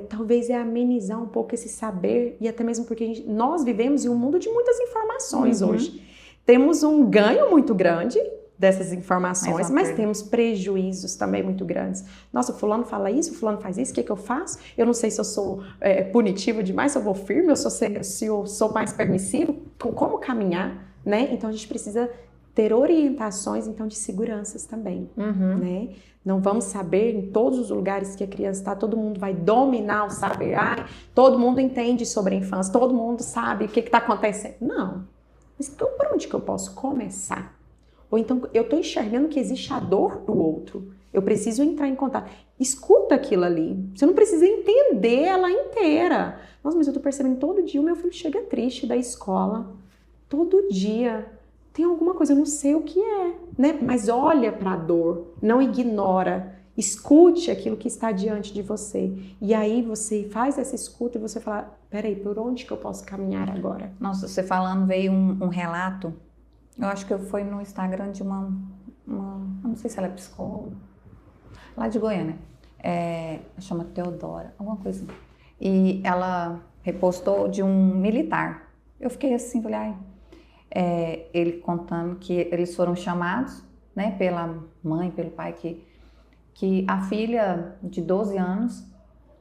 talvez amenizar um pouco esse saber, e até mesmo porque nós vivemos em um mundo de muitas informações hoje. Temos um ganho muito grande dessas informações, mas temos prejuízos também muito grandes. Nossa, fulano fala isso, fulano faz isso, o que eu faço? Eu não sei se eu sou punitivo demais, se eu vou firme, se eu sou mais permissivo, como caminhar, né? Então a gente precisa ter orientações, então, de seguranças também, né? Não vamos saber em todos os lugares que a criança está, todo mundo vai dominar o saber, todo mundo entende sobre a infância, todo mundo sabe o que está acontecendo. Não. Mas então, por onde que eu posso começar? Ou então, eu estou enxergando que existe a dor do outro. Eu preciso entrar em contato. Escuta aquilo ali. Você não precisa entender ela inteira. Nossa, mas eu estou percebendo todo dia o meu filho chega triste da escola. Todo dia. Tem alguma coisa, eu não sei o que é, né? Mas olha para a dor. Não ignora. Escute aquilo que está diante de você. E aí você faz essa escuta e você fala: peraí, por onde que eu posso caminhar agora? Nossa, você falando, veio um relato. Eu acho que foi no Instagram de uma não sei se ela é psicóloga, lá de Goiânia, chama Teodora, alguma coisa assim. E ela repostou de um militar. Eu fiquei assim, falei, ele contando que eles foram chamados, né, pela mãe, pelo pai, que a filha de 12 anos,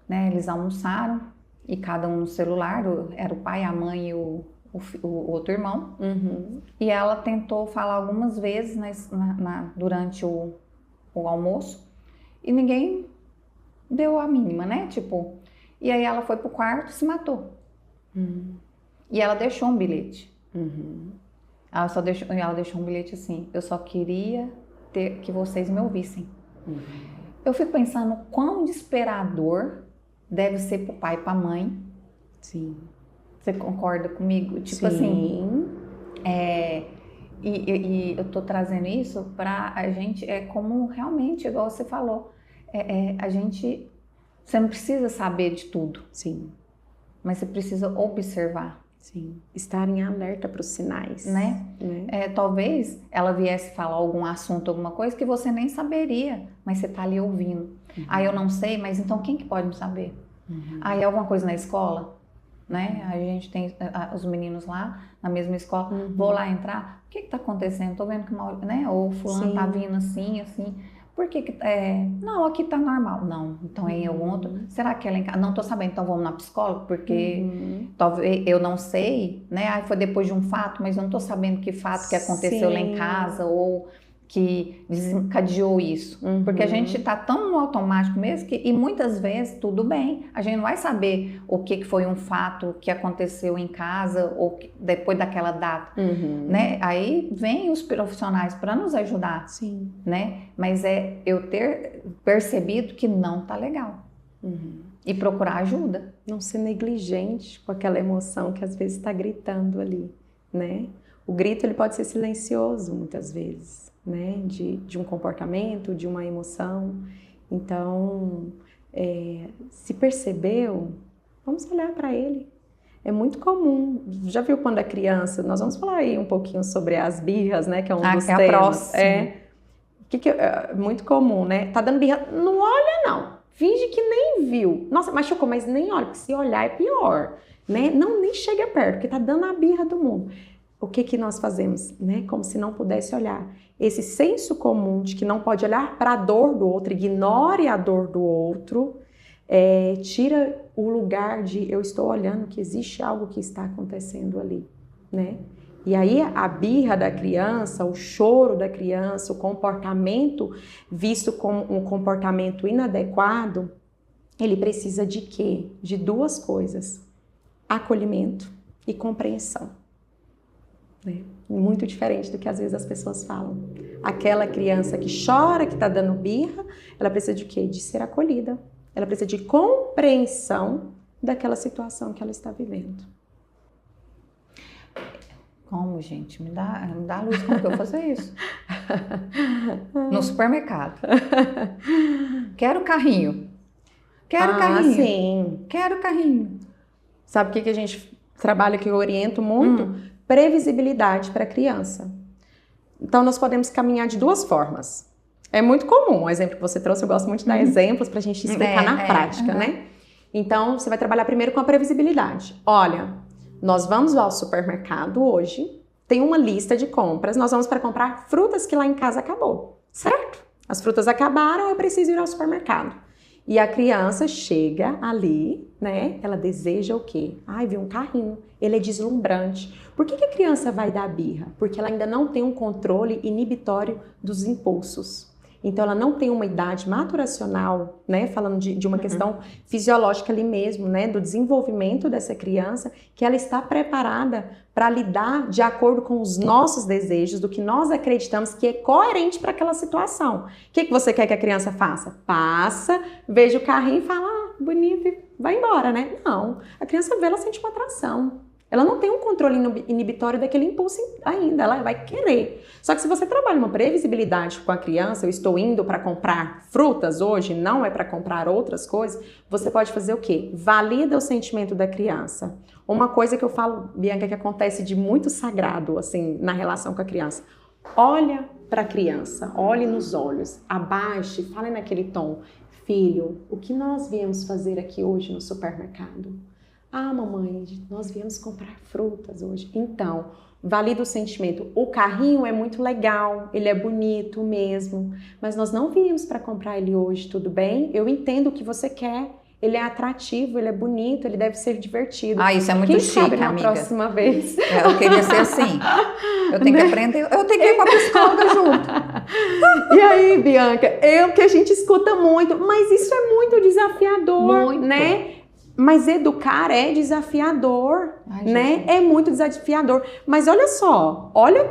né, eles almoçaram e cada um no celular, era o pai, a mãe e o outro irmão, e ela tentou falar algumas vezes durante o almoço e ninguém deu a mínima, né? Tipo, e aí ela foi pro quarto e se matou. E ela deixou um bilhete. Ela deixou um bilhete assim: eu só queria que vocês me ouvissem. Eu fico pensando quão desesperador deve ser pro pai e pra mãe. Sim. Você concorda comigo? Tipo assim, e eu tô trazendo isso pra a gente, como realmente, igual você falou, você não precisa saber de tudo. Sim. Mas você precisa observar. Sim, estar em alerta para os sinais. Né? Talvez ela viesse falar algum assunto, alguma coisa que você nem saberia, mas você está ali ouvindo. Eu não sei, mas então quem que pode me saber? Aí alguma coisa na escola, né? A gente tem os meninos lá na mesma escola, vou lá entrar, o que está acontecendo? Tô vendo que né? Ou fulano tá vindo assim. Por que não, aqui tá normal. Não, então é em algum outro. Será que ela em casa? Não tô sabendo, então vamos na psicóloga, porque talvez eu não sei, né? Aí foi depois de um fato, mas eu não tô sabendo que fato que aconteceu lá em casa ou que desencadeou isso. Porque a gente tá tão no automático mesmo e muitas vezes tudo bem. A gente não vai saber o que foi um fato que aconteceu em casa ou depois daquela data, né? Aí vem os profissionais para nos ajudar, né? Mas é eu ter percebido que não tá legal. E procurar ajuda. Não ser negligente com aquela emoção que às vezes está gritando ali, né? O grito ele pode ser silencioso muitas vezes, né? De um comportamento, de uma emoção. Então, se percebeu, vamos olhar para ele. É muito comum. Já viu quando é criança? Nós vamos falar aí um pouquinho sobre as birras, né? Que é um dos temas. Próxima. É muito comum, né? Tá dando birra, não olha não. Finge que nem viu. Nossa, machucou, mas nem olha, porque se olhar é pior, né? Não, nem chega perto, porque tá dando a birra do mundo. O que nós fazemos, né? Como se não pudesse olhar. Esse senso comum de que não pode olhar para a dor do outro, ignore a dor do outro, tira o lugar de eu estou olhando que existe algo que está acontecendo ali, né? E aí a birra da criança, o choro da criança, o comportamento visto como um comportamento inadequado, ele precisa de quê? De duas coisas: acolhimento e compreensão. Muito diferente do que às vezes as pessoas falam. Aquela criança que chora, que está dando birra, ela precisa de quê? De ser acolhida. Ela precisa de compreensão daquela situação que ela está vivendo. Como, gente? Me dá luz, como que eu vou fazer isso? No supermercado. Quero carrinho. Carrinho. Sim. Quero carrinho. Sabe o que a gente trabalha que eu oriento muito? Previsibilidade para a criança. Então, nós podemos caminhar de duas formas. É muito comum, o exemplo que você trouxe, eu gosto muito de dar exemplos para a gente explicar na prática, né? Então, você vai trabalhar primeiro com a previsibilidade. Olha, nós vamos ao supermercado hoje, tem uma lista de compras, nós vamos para comprar frutas que lá em casa acabou, certo? As frutas acabaram, eu preciso ir ao supermercado. E a criança chega ali, né? Ela deseja o quê? Viu um carrinho. Ele é deslumbrante. Por que a criança vai dar birra? Porque ela ainda não tem um controle inibitório dos impulsos. Então, ela não tem uma idade maturacional, né? Falando de uma questão fisiológica ali mesmo, né? Do desenvolvimento dessa criança, que ela está preparada para lidar de acordo com os nossos desejos, do que nós acreditamos que é coerente para aquela situação. O que você quer que a criança faça? Passa, veja o carrinho e fala, bonito, e vai embora, né? Não. A criança vê, ela sente uma atração. Ela não tem um controle inibitório daquele impulso ainda, ela vai querer. Só que se você trabalha uma previsibilidade com a criança, eu estou indo para comprar frutas hoje, não é para comprar outras coisas, você pode fazer o quê? Valida o sentimento da criança. Uma coisa que eu falo, Bianca, que acontece de muito sagrado, assim, na relação com a criança. Olha para a criança, olhe nos olhos, abaixe, fale naquele tom. Filho, o que nós viemos fazer aqui hoje no supermercado? Mamãe, nós viemos comprar frutas hoje. Então, valida o sentimento. O carrinho é muito legal, ele é bonito mesmo, mas nós não viemos para comprar ele hoje, tudo bem? Eu entendo o que você quer. Ele é atrativo, ele é bonito, ele deve ser divertido. Isso é muito Quem chique, sabe na amiga. próxima vez. Eu queria ser assim. Eu tenho que aprender, eu tenho que ir com a psicóloga junto. E aí, Bianca, que a gente escuta muito, mas isso é muito desafiador, muito. Né? Mas educar é desafiador, né? É muito desafiador. Mas olha só, olha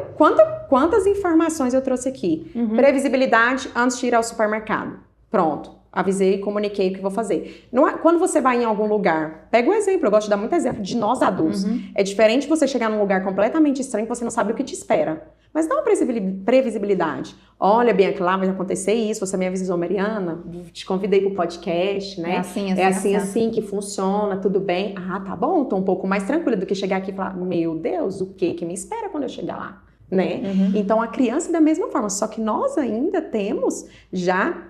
quantas informações eu trouxe aqui. Previsibilidade antes de ir ao supermercado. Pronto, avisei, comuniquei o que vou fazer. Quando você vai em algum lugar, pega um exemplo, eu gosto de dar muito exemplo de nós adultos. É diferente você chegar num lugar completamente estranho que você não sabe o que te espera. Mas dá uma previsibilidade. Olha, Bianca, lá vai acontecer isso, você me avisou, Mariana, te convidei para o podcast, né? É assim que funciona, tudo bem? Ah, tá bom, tô um pouco mais tranquila do que chegar aqui e falar, meu Deus, o que me espera quando eu chegar lá, né? Então, a criança da mesma forma, só que nós ainda temos já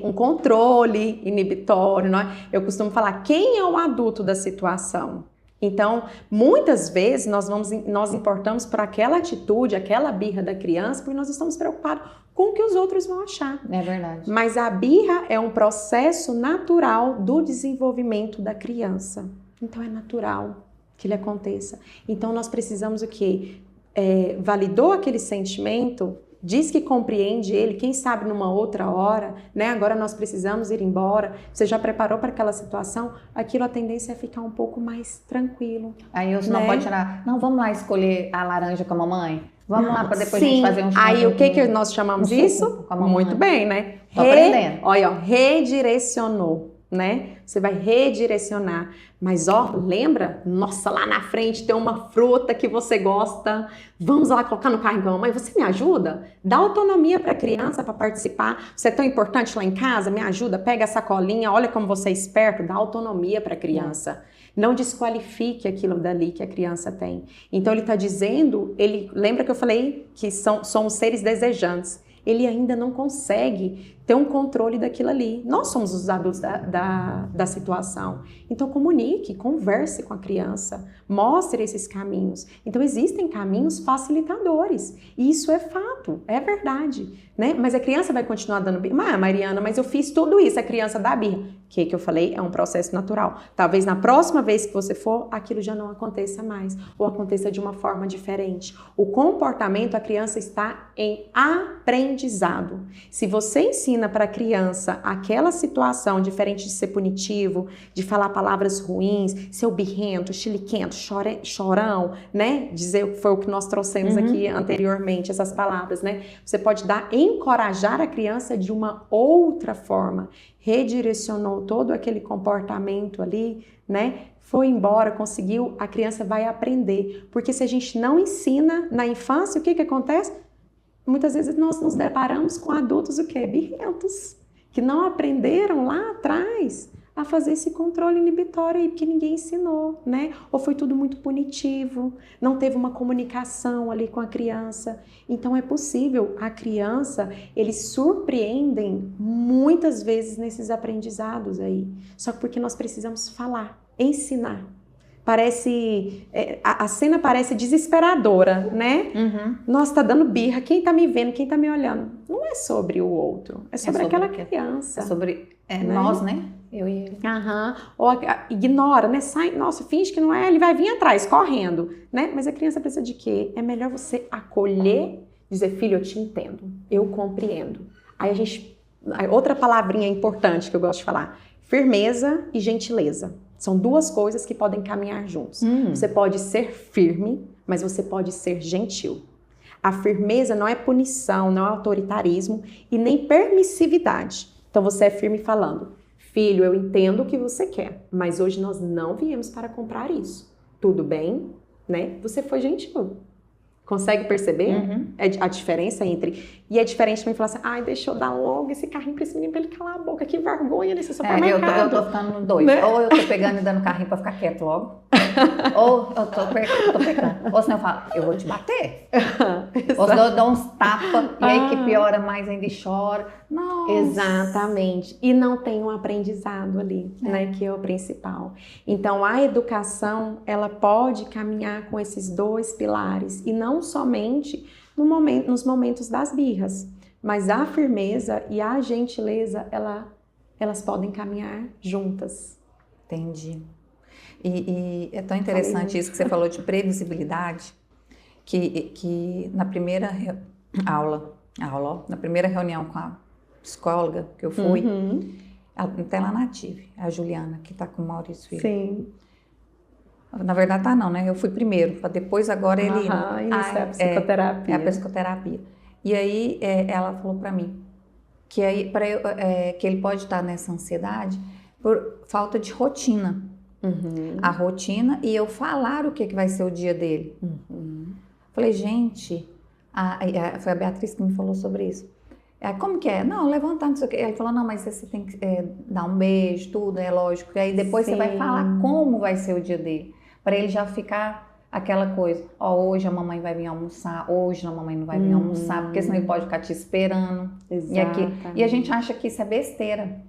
um controle inibitório, não é? Eu costumo falar, quem é o adulto da situação? Então, muitas vezes nós importamos por aquela atitude, aquela birra da criança, porque nós estamos preocupados com o que os outros vão achar. É verdade. Mas a birra é um processo natural do desenvolvimento da criança. Então, é natural que ele aconteça. Então, nós precisamos o quê? Validou aquele sentimento, diz que compreende ele, quem sabe numa outra hora, né? Agora nós precisamos ir embora. Você já preparou para aquela situação? Aquilo, a tendência é ficar um pouco mais tranquilo. Aí você não pode tirar, não, vamos lá escolher a laranja com a mamãe? Vamos lá para depois a gente fazer um chá. Aí o que nós chamamos isso? Muito bem, né? Tô aprendendo. Olha, redirecionou, né? Você vai redirecionar. Mas lembra? Nossa, lá na frente tem uma fruta que você gosta. Vamos lá colocar no carrinho com a mamãe. Você me ajuda? Dá autonomia para a criança para participar. Você é tão importante lá em casa? Me ajuda? Pega a sacolinha. Olha como você é esperto. Dá autonomia para a criança. Não desqualifique aquilo dali que a criança tem. Então ele está dizendo, lembra que eu falei que somos seres desejantes. Ele ainda não consegue ter um controle daquilo ali. Nós somos os adultos da situação. Então comunique, converse com a criança, mostre esses caminhos. Então existem caminhos facilitadores. E isso é fato, é verdade, né? Mas a criança vai continuar dando birra. Mariana, mas eu fiz tudo isso, a criança dá birra. O que eu falei? É um processo natural. Talvez na próxima vez que você for, aquilo já não aconteça mais. Ou aconteça de uma forma diferente. O comportamento, a criança está em aprendizado. Se você ensina para a criança aquela situação, diferente de ser punitivo, de falar palavras ruins, ser birrento, chiliquento, chorão, né? Dizer que foi o que nós trouxemos aqui anteriormente, essas palavras, né? Você pode encorajar a criança de uma outra forma. Redirecionou todo aquele comportamento ali, né? Foi embora, conseguiu, a criança vai aprender. Porque se a gente não ensina na infância, o que acontece? Muitas vezes nós nos deparamos com adultos birrentos, que não aprenderam lá atrás a fazer esse controle inibitório aí, porque ninguém ensinou, né? Ou foi tudo muito punitivo, não teve uma comunicação ali com a criança. Então é possível, a criança, eles surpreendem muitas vezes nesses aprendizados aí. Só que porque nós precisamos falar, ensinar. A cena parece desesperadora, né? Nossa, tá dando birra, quem tá me vendo, quem tá me olhando? Não é sobre o outro, é sobre aquela criança. É sobre nós, né? Eu e ele. Ou ignora, né? Sai, nossa, finge que não é, ele vai vir atrás, correndo, né? Mas a criança precisa de quê? É melhor você acolher, dizer, filho, eu te entendo, eu compreendo. Aí outra palavrinha importante que eu gosto de falar, firmeza e gentileza. São duas coisas que podem caminhar juntos. Você pode ser firme, mas você pode ser gentil. A firmeza não é punição, não é autoritarismo e nem permissividade. Então você é firme falando, filho, eu entendo o que você quer, mas hoje nós não viemos para comprar isso. Tudo bem, né? Você foi gentil. Consegue perceber a diferença entre... E é diferente também falar assim, ai, deixa eu dar logo esse carrinho pra esse menino pra ele calar a boca, que vergonha nesse supermercado. Eu tô ficando doida. Né? Ou eu tô pegando e dando carrinho pra ficar quieto logo. Ou eu tô pegando. Ou senão eu falo, eu vou te bater. Ou senão eu dou uns tapas e aí que piora mais ainda e chora. Nossa. Exatamente. E não tem um aprendizado ali, né, que é o principal. Então, a educação, ela pode caminhar com esses dois pilares e não somente nos momentos das birras, mas a firmeza e a gentileza, elas podem caminhar juntas. Entendi. E é tão interessante isso que você falou de previsibilidade, que na primeira na primeira reunião com a psicóloga que eu fui, até lá na TIV, a Juliana, que está com o Maurício Filho. Sim. Na verdade tá não, né? Eu fui primeiro, para depois agora ele... Isso é a psicoterapia. É a psicoterapia. E aí ela falou para mim que, que ele pode estar nessa ansiedade por falta de rotina. A rotina e eu falar o que vai ser o dia dele. Falei, gente, Foi a Beatriz que me falou sobre isso. Como que é? Não, levantar, não sei o quê. Ele falou, não, mas você tem que dar um beijo, tudo, é lógico. E aí depois você vai falar como vai ser o dia dele. Para ele já ficar aquela coisa. Hoje a mamãe vai vir almoçar, hoje a mamãe não vai vir almoçar, porque senão ele pode ficar te esperando. E a gente acha que isso é besteira.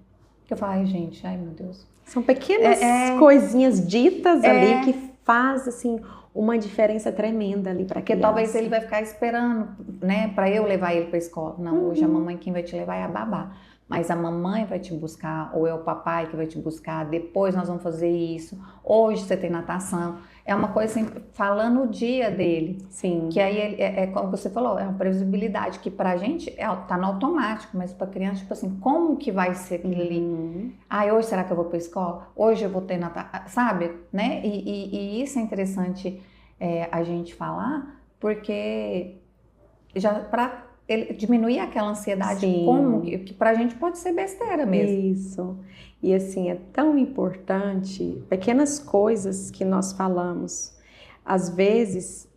Que eu falo, ai gente, ai meu Deus. São pequenas coisinhas ditas ali que faz, assim, uma diferença tremenda ali para criança. Porque talvez ele vai ficar esperando, né, para eu levar ele para a escola. Não, hoje a mamãe quem vai te levar é a babá. Mas a mamãe vai te buscar, ou é o papai que vai te buscar, depois nós vamos fazer isso. Hoje você tem natação. É uma coisa assim, falando o dia dele. Sim. Que aí como você falou, é uma previsibilidade que pra gente tá no automático, mas pra criança, tipo assim, como que vai ser aquilo ali? Hoje será que eu vou pra escola? Hoje eu vou ter natação, sabe? Né? E isso é interessante a gente falar, porque já pra ele diminuir aquela ansiedade, como que pra gente pode ser besteira mesmo. Isso. E assim, é tão importante, pequenas coisas que nós falamos. Às vezes,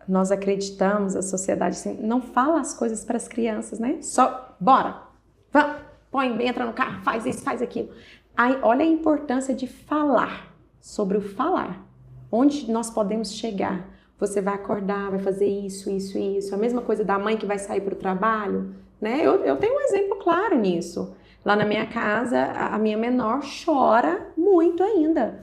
nós acreditamos, a sociedade assim, não fala as coisas para as crianças, né? Só, bora, entra no carro, faz isso, faz aquilo. Aí, olha a importância de falar, sobre o falar. Onde nós podemos chegar. Você vai acordar, vai fazer isso, isso, isso. A mesma coisa da mãe que vai sair para o trabalho, né? Eu tenho um exemplo claro nisso. Lá na minha casa, a minha menor chora muito ainda.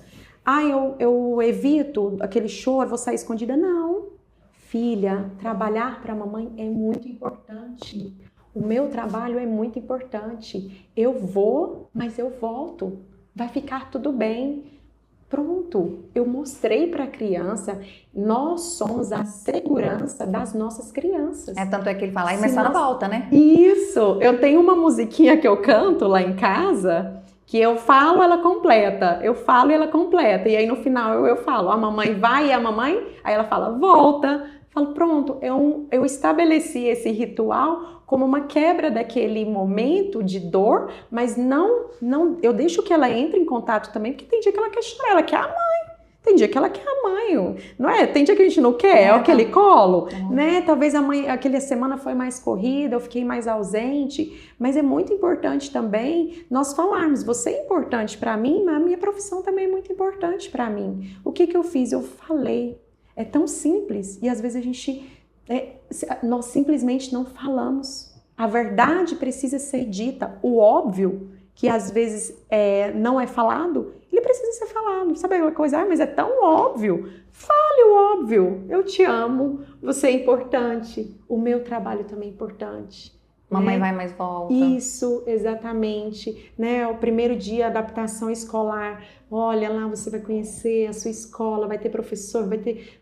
Eu evito aquele choro, vou sair escondida. Não. Filha, trabalhar para a mamãe é muito importante. O meu trabalho é muito importante. Eu vou, mas eu volto. Vai ficar tudo bem. Pronto, eu mostrei para a criança, nós somos a segurança das nossas crianças. Tanto é que ele fala, mas só não volta, né? Isso, eu tenho uma musiquinha que eu canto lá em casa, que eu falo, ela completa, eu falo e ela completa, e aí no final eu falo, a mamãe vai e a mamãe, aí ela fala, volta. Falo, pronto, eu estabeleci esse ritual como uma quebra daquele momento de dor, mas não, eu deixo que ela entre em contato também, porque tem dia que ela quer chorar, ela quer a mãe. Tem dia que ela quer a mãe, não é? Tem dia que a gente não quer, aquele colo, né? Talvez a mãe, aquela semana foi mais corrida, eu fiquei mais ausente, mas é muito importante também nós falarmos, você é importante para mim, mas a minha profissão também é muito importante para mim. O que eu fiz? Eu falei. É tão simples e às vezes nós simplesmente não falamos. A verdade precisa ser dita. O óbvio, que às vezes não é falado, ele precisa ser falado. Sabe aquela coisa? Mas é tão óbvio. Fale o óbvio. Eu te amo, você é importante, o meu trabalho também é importante. Mamãe vai, mais volta. Isso, exatamente. Né? O primeiro dia, adaptação escolar. Olha lá, você vai conhecer a sua escola, vai ter professor,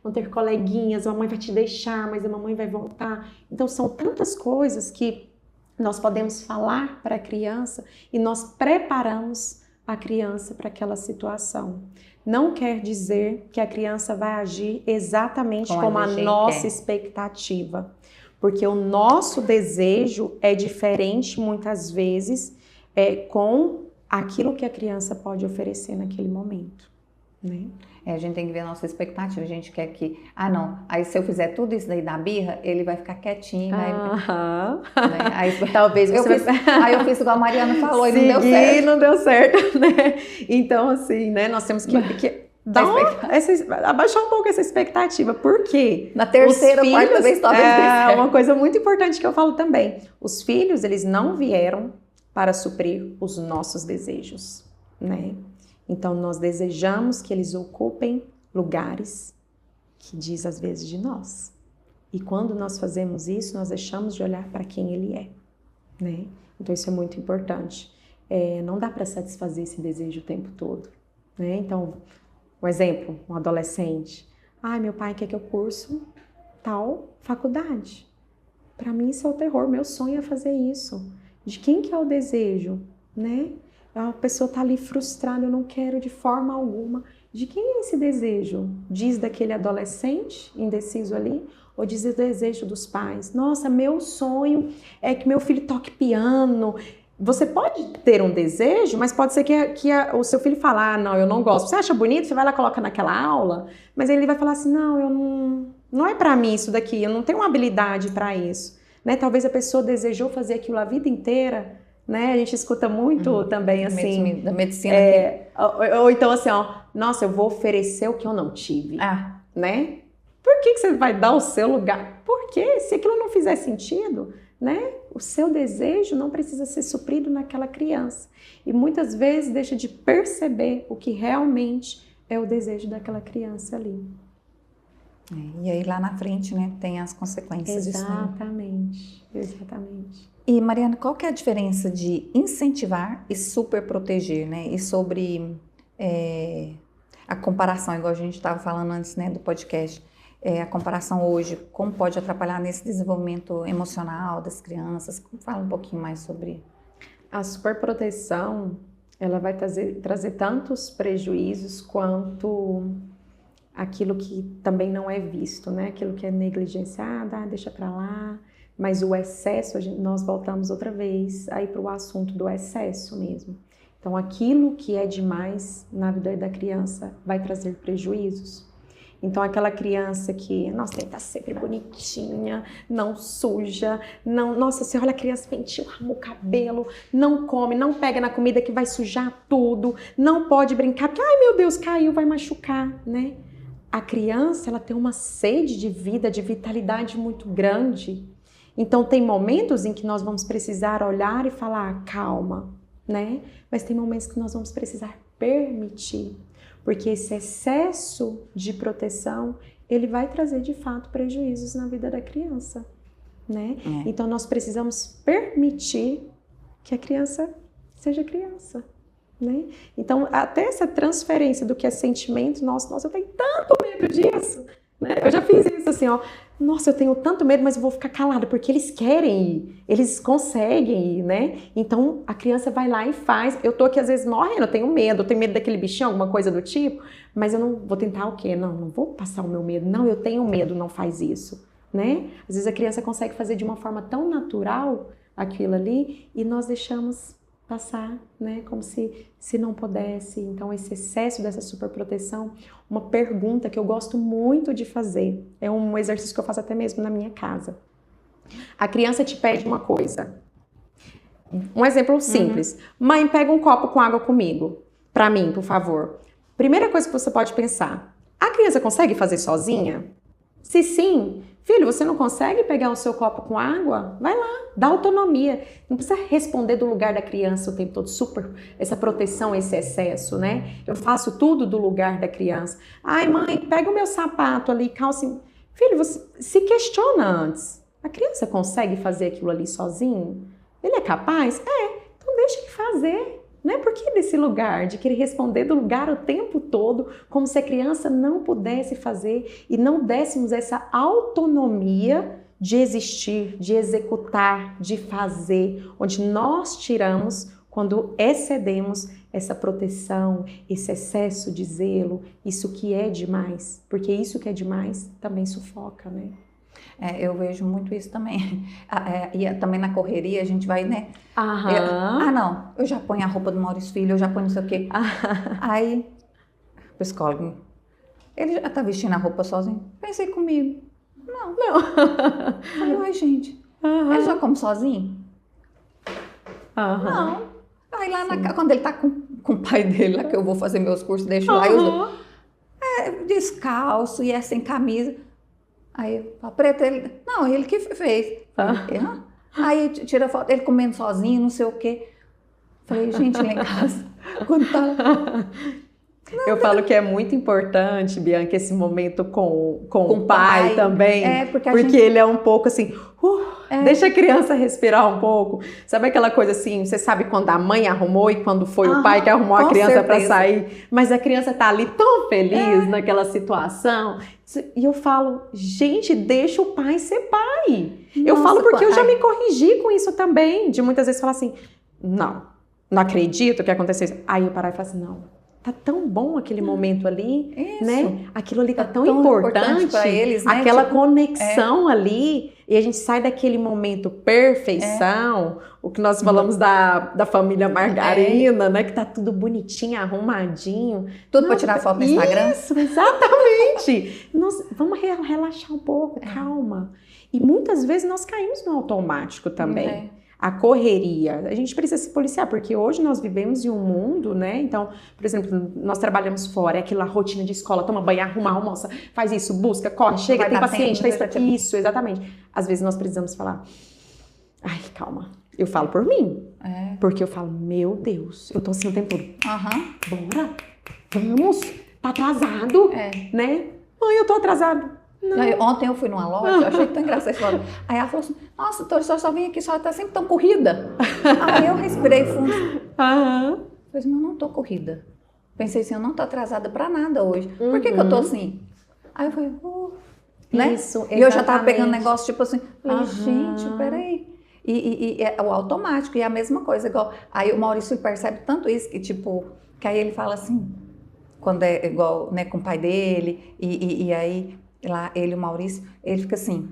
vão ter coleguinhas, a mamãe vai te deixar, mas a mamãe vai voltar. Então, são tantas coisas que nós podemos falar para a criança e nós preparamos a criança para aquela situação. Não quer dizer que a criança vai agir exatamente como a nossa expectativa. Porque o nosso desejo é diferente, muitas vezes, com aquilo que a criança pode oferecer naquele momento, né? A gente tem que ver a nossa expectativa. A gente quer que, não, aí se eu fizer tudo isso daí da birra, ele vai ficar quietinho. Né? Aí, talvez aí eu fiz igual a Mariana falou e não deu certo. Não deu certo, né? Então, assim, né, nós temos que abaixar um pouco essa expectativa. Por quê? Na terceira, quarta vez, talvez dê certo. Uma coisa muito importante que eu falo também. Os filhos, eles não vieram para suprir os nossos desejos, né? Então, nós desejamos que eles ocupem lugares que diz às vezes de nós. E quando nós fazemos isso, nós deixamos de olhar para quem ele é, né? Então, isso é muito importante. Não dá para satisfazer esse desejo o tempo todo, né? Então, um exemplo, um adolescente. Meu pai quer que eu curso tal faculdade. Para mim, isso é o terror. Meu sonho é fazer isso. De quem que é o desejo, né? A pessoa está ali frustrada, eu não quero de forma alguma. De quem é esse desejo? Diz daquele adolescente indeciso ali? Ou diz o desejo dos pais? Nossa, meu sonho é que meu filho toque piano. você pode ter um desejo, mas pode ser que o seu filho fale, não, eu não gosto. Você acha bonito? Você vai lá, coloca naquela aula, mas ele vai falar assim, não é pra mim isso daqui, eu não tenho uma habilidade pra isso. Né? Talvez a pessoa desejou fazer aquilo a vida inteira, né? A gente escuta muito também assim... Da medicina. Ou então assim, nossa, eu vou oferecer o que eu não tive, né? Por que você vai dar o seu lugar? Por quê? Se aquilo não fizer sentido, né? O seu desejo não precisa ser suprido naquela criança. E muitas vezes deixa de perceber o que realmente é o desejo daquela criança ali. E aí lá na frente, né, tem as consequências disso. Exatamente. E Mariana, qual que é a diferença de incentivar e super proteger, né? E sobre a comparação, igual a gente estava falando antes, né, do podcast, a comparação hoje, como pode atrapalhar nesse desenvolvimento emocional das crianças? Fala um pouquinho mais sobre... A superproteção, ela vai trazer tantos prejuízos quanto aquilo que também não é visto, né? Aquilo que é negligenciado, deixa pra lá. Mas o excesso, nós voltamos outra vez aí para o assunto do excesso mesmo. Então, aquilo que é demais na vida da criança vai trazer prejuízos. Então, aquela criança que, nossa, tem que estar sempre bonitinha, não suja, não, nossa, você olha a criança penteia o cabelo, não come, não pega na comida que vai sujar tudo, não pode brincar, porque, ai meu Deus, caiu, vai machucar, né? A criança, ela tem uma sede de vida, de vitalidade muito grande. Então, tem momentos em que nós vamos precisar olhar e falar, calma, né? Mas tem momentos que nós vamos precisar permitir. Porque esse excesso de proteção, ele vai trazer, de fato, prejuízos na vida da criança, né? Então, nós precisamos permitir que a criança seja criança, né? Então, até essa transferência do que é sentimento, nossa, eu tenho tanto medo disso, né? Eu já fiz isso assim, nossa, eu tenho tanto medo, mas eu vou ficar calada, porque eles querem ir, eles conseguem ir, né? Então, a criança vai lá e faz. Eu tô aqui, às vezes, morrendo, eu tenho medo daquele bichinho, alguma coisa do tipo, mas eu não vou tentar o quê? Não vou passar o meu medo. Não, eu tenho medo, não faz isso, né? Às vezes a criança consegue fazer de uma forma tão natural aquilo ali, e nós deixamos passar, né? Como se não pudesse. Então, esse excesso dessa superproteção, uma pergunta que eu gosto muito de fazer, é um exercício que eu faço até mesmo na minha casa. A criança te pede uma coisa. Um exemplo simples. Mãe, pega um copo com água comigo. Pra mim, por favor. Primeira coisa que você pode pensar. A criança consegue fazer sozinha? Se sim, filho, você não consegue pegar o seu copo com água? Vai lá, dá autonomia. Não precisa responder do lugar da criança o tempo todo, essa proteção, esse excesso, né? Eu faço tudo do lugar da criança. Ai, mãe, pega o meu sapato ali, calça. Filho, você se questiona antes. A criança consegue fazer aquilo ali sozinho? Ele é capaz? Então deixa ele fazer. Não é porque desse lugar, de querer responder do lugar o tempo todo, como se a criança não pudesse fazer e não dessemos essa autonomia de existir, de executar, de fazer, onde nós tiramos quando excedemos essa proteção, esse excesso de zelo, isso que é demais, porque isso que é demais também sufoca, né? Eu vejo muito isso também. E também na correria a gente vai, né? Não, eu já ponho a roupa do Maurício Filho, eu já ponho não sei o quê. Aí, o psicólogo, ele já tá vestindo a roupa sozinho. Pensei comigo. Não. Falei, ai, gente, ele já come sozinho? Não. Aí lá, quando ele tá com o pai dele, lá que eu vou fazer meus cursos, deixo lá, eu descalço e sem camisa. Aí, a preta, ele que fez. Aí, tira foto, ele comendo sozinho, não sei o quê. Falei, gente, lá em casa, quando tá... Eu falo que é muito importante, Bianca, esse momento com o pai também, porque ele é um pouco assim, deixa a criança respirar um pouco. Sabe aquela coisa assim, você sabe quando a mãe arrumou e quando foi o pai que arrumou a criança para sair, mas a criança tá ali tão feliz naquela situação. E eu falo, gente, deixa o pai ser pai. Eu falo porque eu já me corrigi com isso também, de muitas vezes falar assim, não acredito que aconteceu isso. Aí eu parar e falar assim, não. tá tão bom aquele momento ali, Isso. né? Aquilo ali tá tão importante para eles, né? Aquela conexão ali, e a gente sai daquele momento perfeição, o que nós falamos da família Margarina, né? Que tá tudo bonitinho, arrumadinho. Tudo para tirar foto no Instagram. Isso, exatamente. Vamos relaxar um pouco, calma. E muitas vezes nós caímos no automático também. A correria, a gente precisa se policiar, porque hoje nós vivemos em um mundo, né? Então, por exemplo, nós trabalhamos fora, é aquela rotina de escola, toma banho, arruma, almoça, faz isso, busca, corre, chega, tem paciente, isso, exatamente. Às vezes nós precisamos falar, ai, calma, eu falo por mim, porque eu falo, meu Deus, eu tô assim o tempo todo, bora, vamos, tá atrasado, né? Mãe, eu tô atrasado. Não. Ontem eu fui numa loja, achei tão engraçado. Aí ela falou assim, nossa, a só vem aqui, só tá sempre tão corrida. Aí eu respirei fundo. Falei assim, mas eu não tô corrida. Pensei assim, eu não tô atrasada pra nada hoje. Por que eu tô assim? Aí eu falei, né? Isso, exatamente. E eu já tava pegando negócio tipo assim, falei, gente, peraí. E é o automático, e é a mesma coisa, igual. Aí o Maurício percebe tanto isso, que tipo, que aí ele fala assim, quando é igual, né, com o pai dele, e aí... Lá, ele e o Maurício, ele fica assim,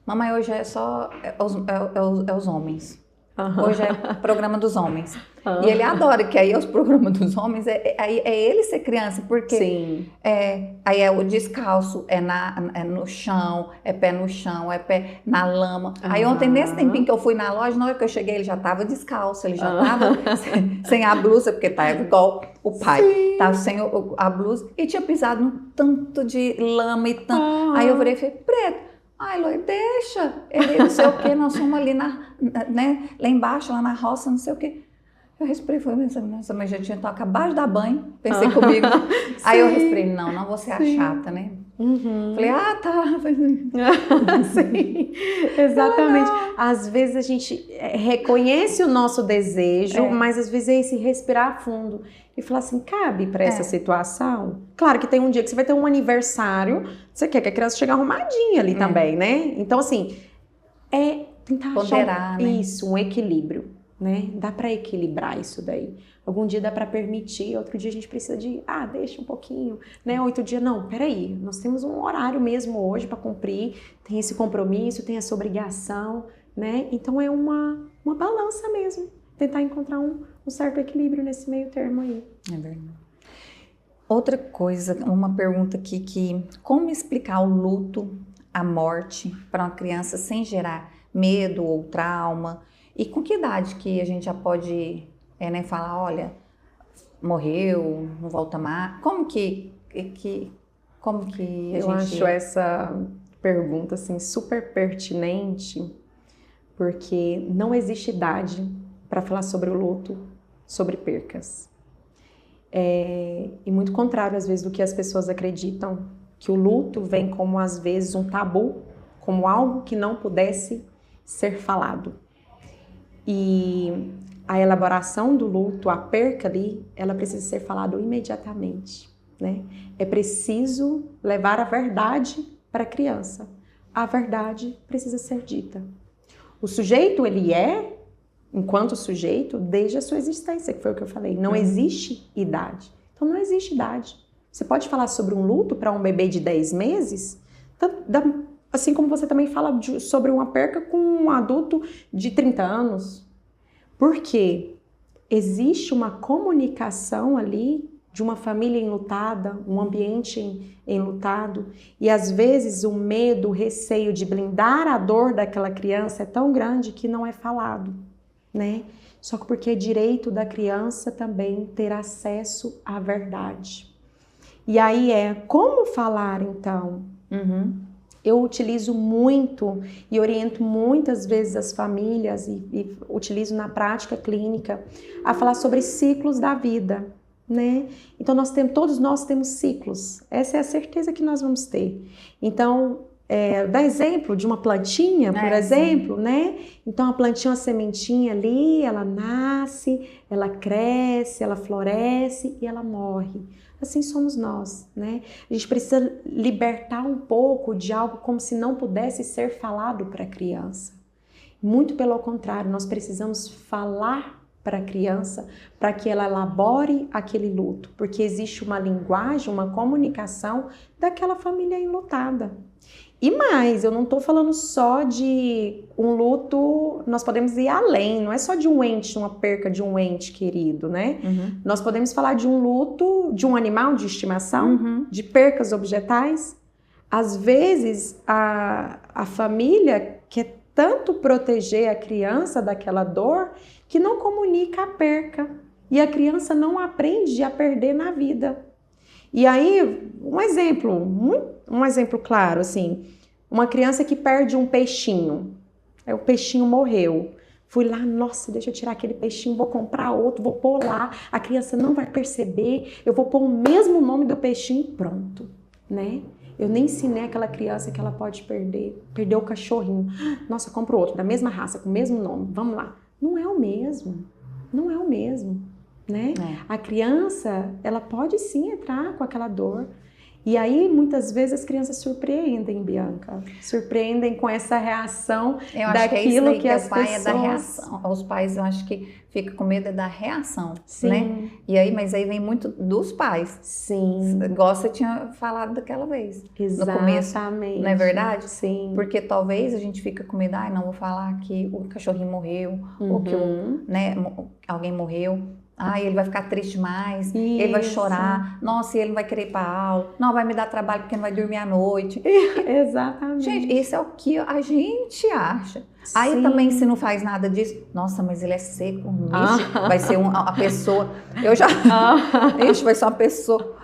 mamãe, hoje é só os homens. Hoje é programa dos homens. E ele adora, que aí é os programas dos homens, é ele ser criança, porque aí é o descalço, é no chão, é pé no chão, é pé na lama. Aí ontem, nesse tempinho que eu fui na loja, na hora que eu cheguei, ele já estava descalço, ele já estava sem a blusa, porque tá igual o pai, tava sem a blusa, e tinha pisado num tanto de lama e tanto. Aí eu virei e falei, Preto, ai, Loi, deixa, ele não sei o que, nós fomos ali né, lá embaixo, lá na roça, não sei o que. Eu respirei, falei, nossa, mas já tinha acabado de dar banho, pensei comigo. Aí eu respirei, não vou ser a chata, né? Falei, tá. Sim, exatamente. Às vezes a gente reconhece o nosso desejo, mas às vezes é esse respirar fundo e falar assim, cabe para essa situação? Claro que tem um dia que você vai ter um aniversário, você quer que a criança chegue arrumadinha ali também, né? Então, assim, tentar ponderar, achar um equilíbrio. Né? Dá para equilibrar isso daí. Algum dia dá para permitir, outro dia a gente precisa de, deixa um pouquinho, né? Outro dia, não, peraí, nós temos um horário mesmo hoje para cumprir, tem esse compromisso, tem essa obrigação, né? Então é uma balança mesmo, tentar encontrar um certo equilíbrio nesse meio termo aí. É verdade. Outra coisa, uma pergunta aqui, como explicar o luto, a morte para uma criança sem gerar medo ou trauma? E com que idade que a gente já pode falar, olha, morreu, não volta mais? Como que a Eu acho essa pergunta assim, super pertinente, porque não existe idade para falar sobre o luto, sobre percas. E muito contrário, às vezes, do que as pessoas acreditam, que o luto vem como, às vezes, um tabu, como algo que não pudesse ser falado. E a elaboração do luto, a perca ali, ela precisa ser falada imediatamente, né? É preciso levar a verdade para a criança. A verdade precisa ser dita. O sujeito, ele enquanto sujeito, desde a sua existência, que foi o que eu falei. Não existe idade. Então, não existe idade. Você pode falar sobre um luto para um bebê de 10 meses, assim como você também fala sobre uma perca com um adulto de 30 anos. Porque existe uma comunicação ali de uma família enlutada, um ambiente enlutado, e às vezes o medo, o receio de blindar a dor daquela criança é tão grande que não é falado, né? Só que porque é direito da criança também ter acesso à verdade. E aí como falar então? Eu utilizo muito e oriento muitas vezes as famílias e utilizo na prática clínica a falar sobre ciclos da vida, né? Então todos nós temos ciclos, essa é a certeza que nós vamos ter. Então, dá exemplo de uma plantinha, por exemplo, né? Então a plantinha, uma sementinha ali, ela nasce, ela cresce, ela floresce e ela morre. Assim somos nós, né? A gente precisa libertar um pouco de algo como se não pudesse ser falado para a criança. Muito pelo contrário, nós precisamos falar para a criança, para que ela elabore aquele luto, porque existe uma linguagem, uma comunicação daquela família enlutada. E mais, eu não estou falando só de um luto, nós podemos ir além, não é só de um ente, uma perca de um ente querido, né? Nós podemos falar de um luto de um animal de estimação, de percas objetais. Às vezes, a família quer tanto proteger a criança daquela dor que não comunica a perca. E a criança não aprende a perder na vida. E aí, um exemplo claro, assim, uma criança que perde um peixinho. Aí o peixinho morreu. Fui lá, nossa, deixa eu tirar aquele peixinho, vou comprar outro, vou pôr lá. A criança não vai perceber, eu vou pôr o mesmo nome do peixinho e pronto, né? Eu nem ensinei aquela criança que ela pode perder. Perdeu o cachorrinho. Nossa, compro outro, da mesma raça, com o mesmo nome. Vamos lá. Não é o mesmo. Não é o mesmo, né? A criança, ela pode sim entrar com aquela dor. E aí, muitas vezes, as crianças surpreendem, Bianca. Surpreendem com essa reação daquilo que as pessoas... pai é da reação. Os pais, eu acho que fica com medo da reação, sim, né? E aí, mas aí vem muito dos pais. Sim. Igual você tinha falado daquela vez. Exatamente. No começo, não é verdade? Sim. Porque talvez a gente fica com medo, não vou falar que o cachorrinho morreu, ou que alguém morreu. Ele vai ficar triste demais, ele vai chorar, nossa, ele não vai querer ir para aula, não, vai me dar trabalho porque não vai dormir à noite. Exatamente. Gente, isso é o que a gente acha. Aí também, se não faz nada disso, nossa, mas ele é seco, vai ser a pessoa, Ixi, vai ser uma pessoa,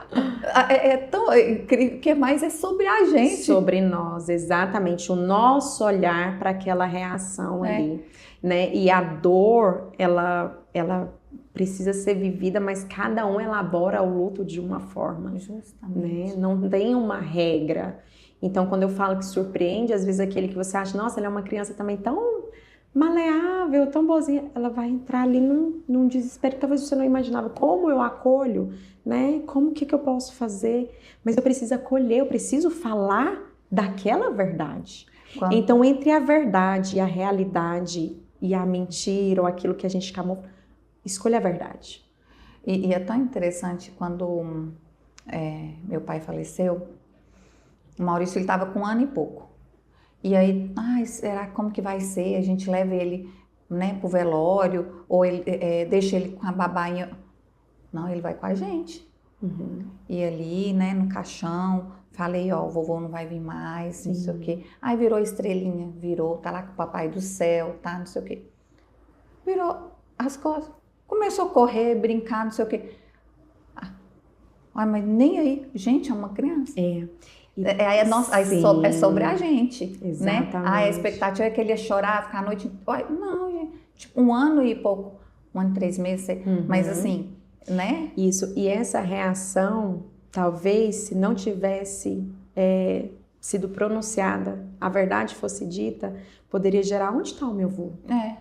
que mais é sobre a gente. Sobre nós, exatamente, o nosso olhar para aquela reação ali, né? E a dor, ela precisa ser vivida, mas cada um elabora o luto de uma forma. Justamente. Né? Não tem uma regra. Então, quando eu falo que surpreende, às vezes aquele que você acha, nossa, ela é uma criança também tão maleável, tão boazinha, ela vai entrar ali num desespero que talvez você não imaginava. Como eu acolho, né? Como que eu posso fazer? Mas eu preciso acolher, eu preciso falar daquela verdade. Então, entre a verdade e a realidade e a mentira ou aquilo que a gente camufla, escolha a verdade. E é tão interessante quando meu pai faleceu, o Maurício estava com 1 ano e pouco. E aí, será como que vai ser? A gente leva ele, né, pro velório, ou ele, deixa ele com a babainha? Não, ele vai com a gente. E ali, né, no caixão, falei, o vovô não vai vir mais, não sei o quê. Aí virou estrelinha, tá lá com o papai do céu, tá, não sei o quê. Virou as costas. Começou a correr, brincar, não sei o quê. Mas nem aí. Gente, é uma criança. É sobre a gente. Exatamente. Né? A expectativa é que ele ia chorar, ficar a noite... Não, gente. Tipo, 1 ano e pouco. 1 ano e 3 meses. Mas assim, né? Isso. E essa reação, talvez, se não tivesse sido pronunciada, a verdade fosse dita, poderia gerar, onde está o meu avô?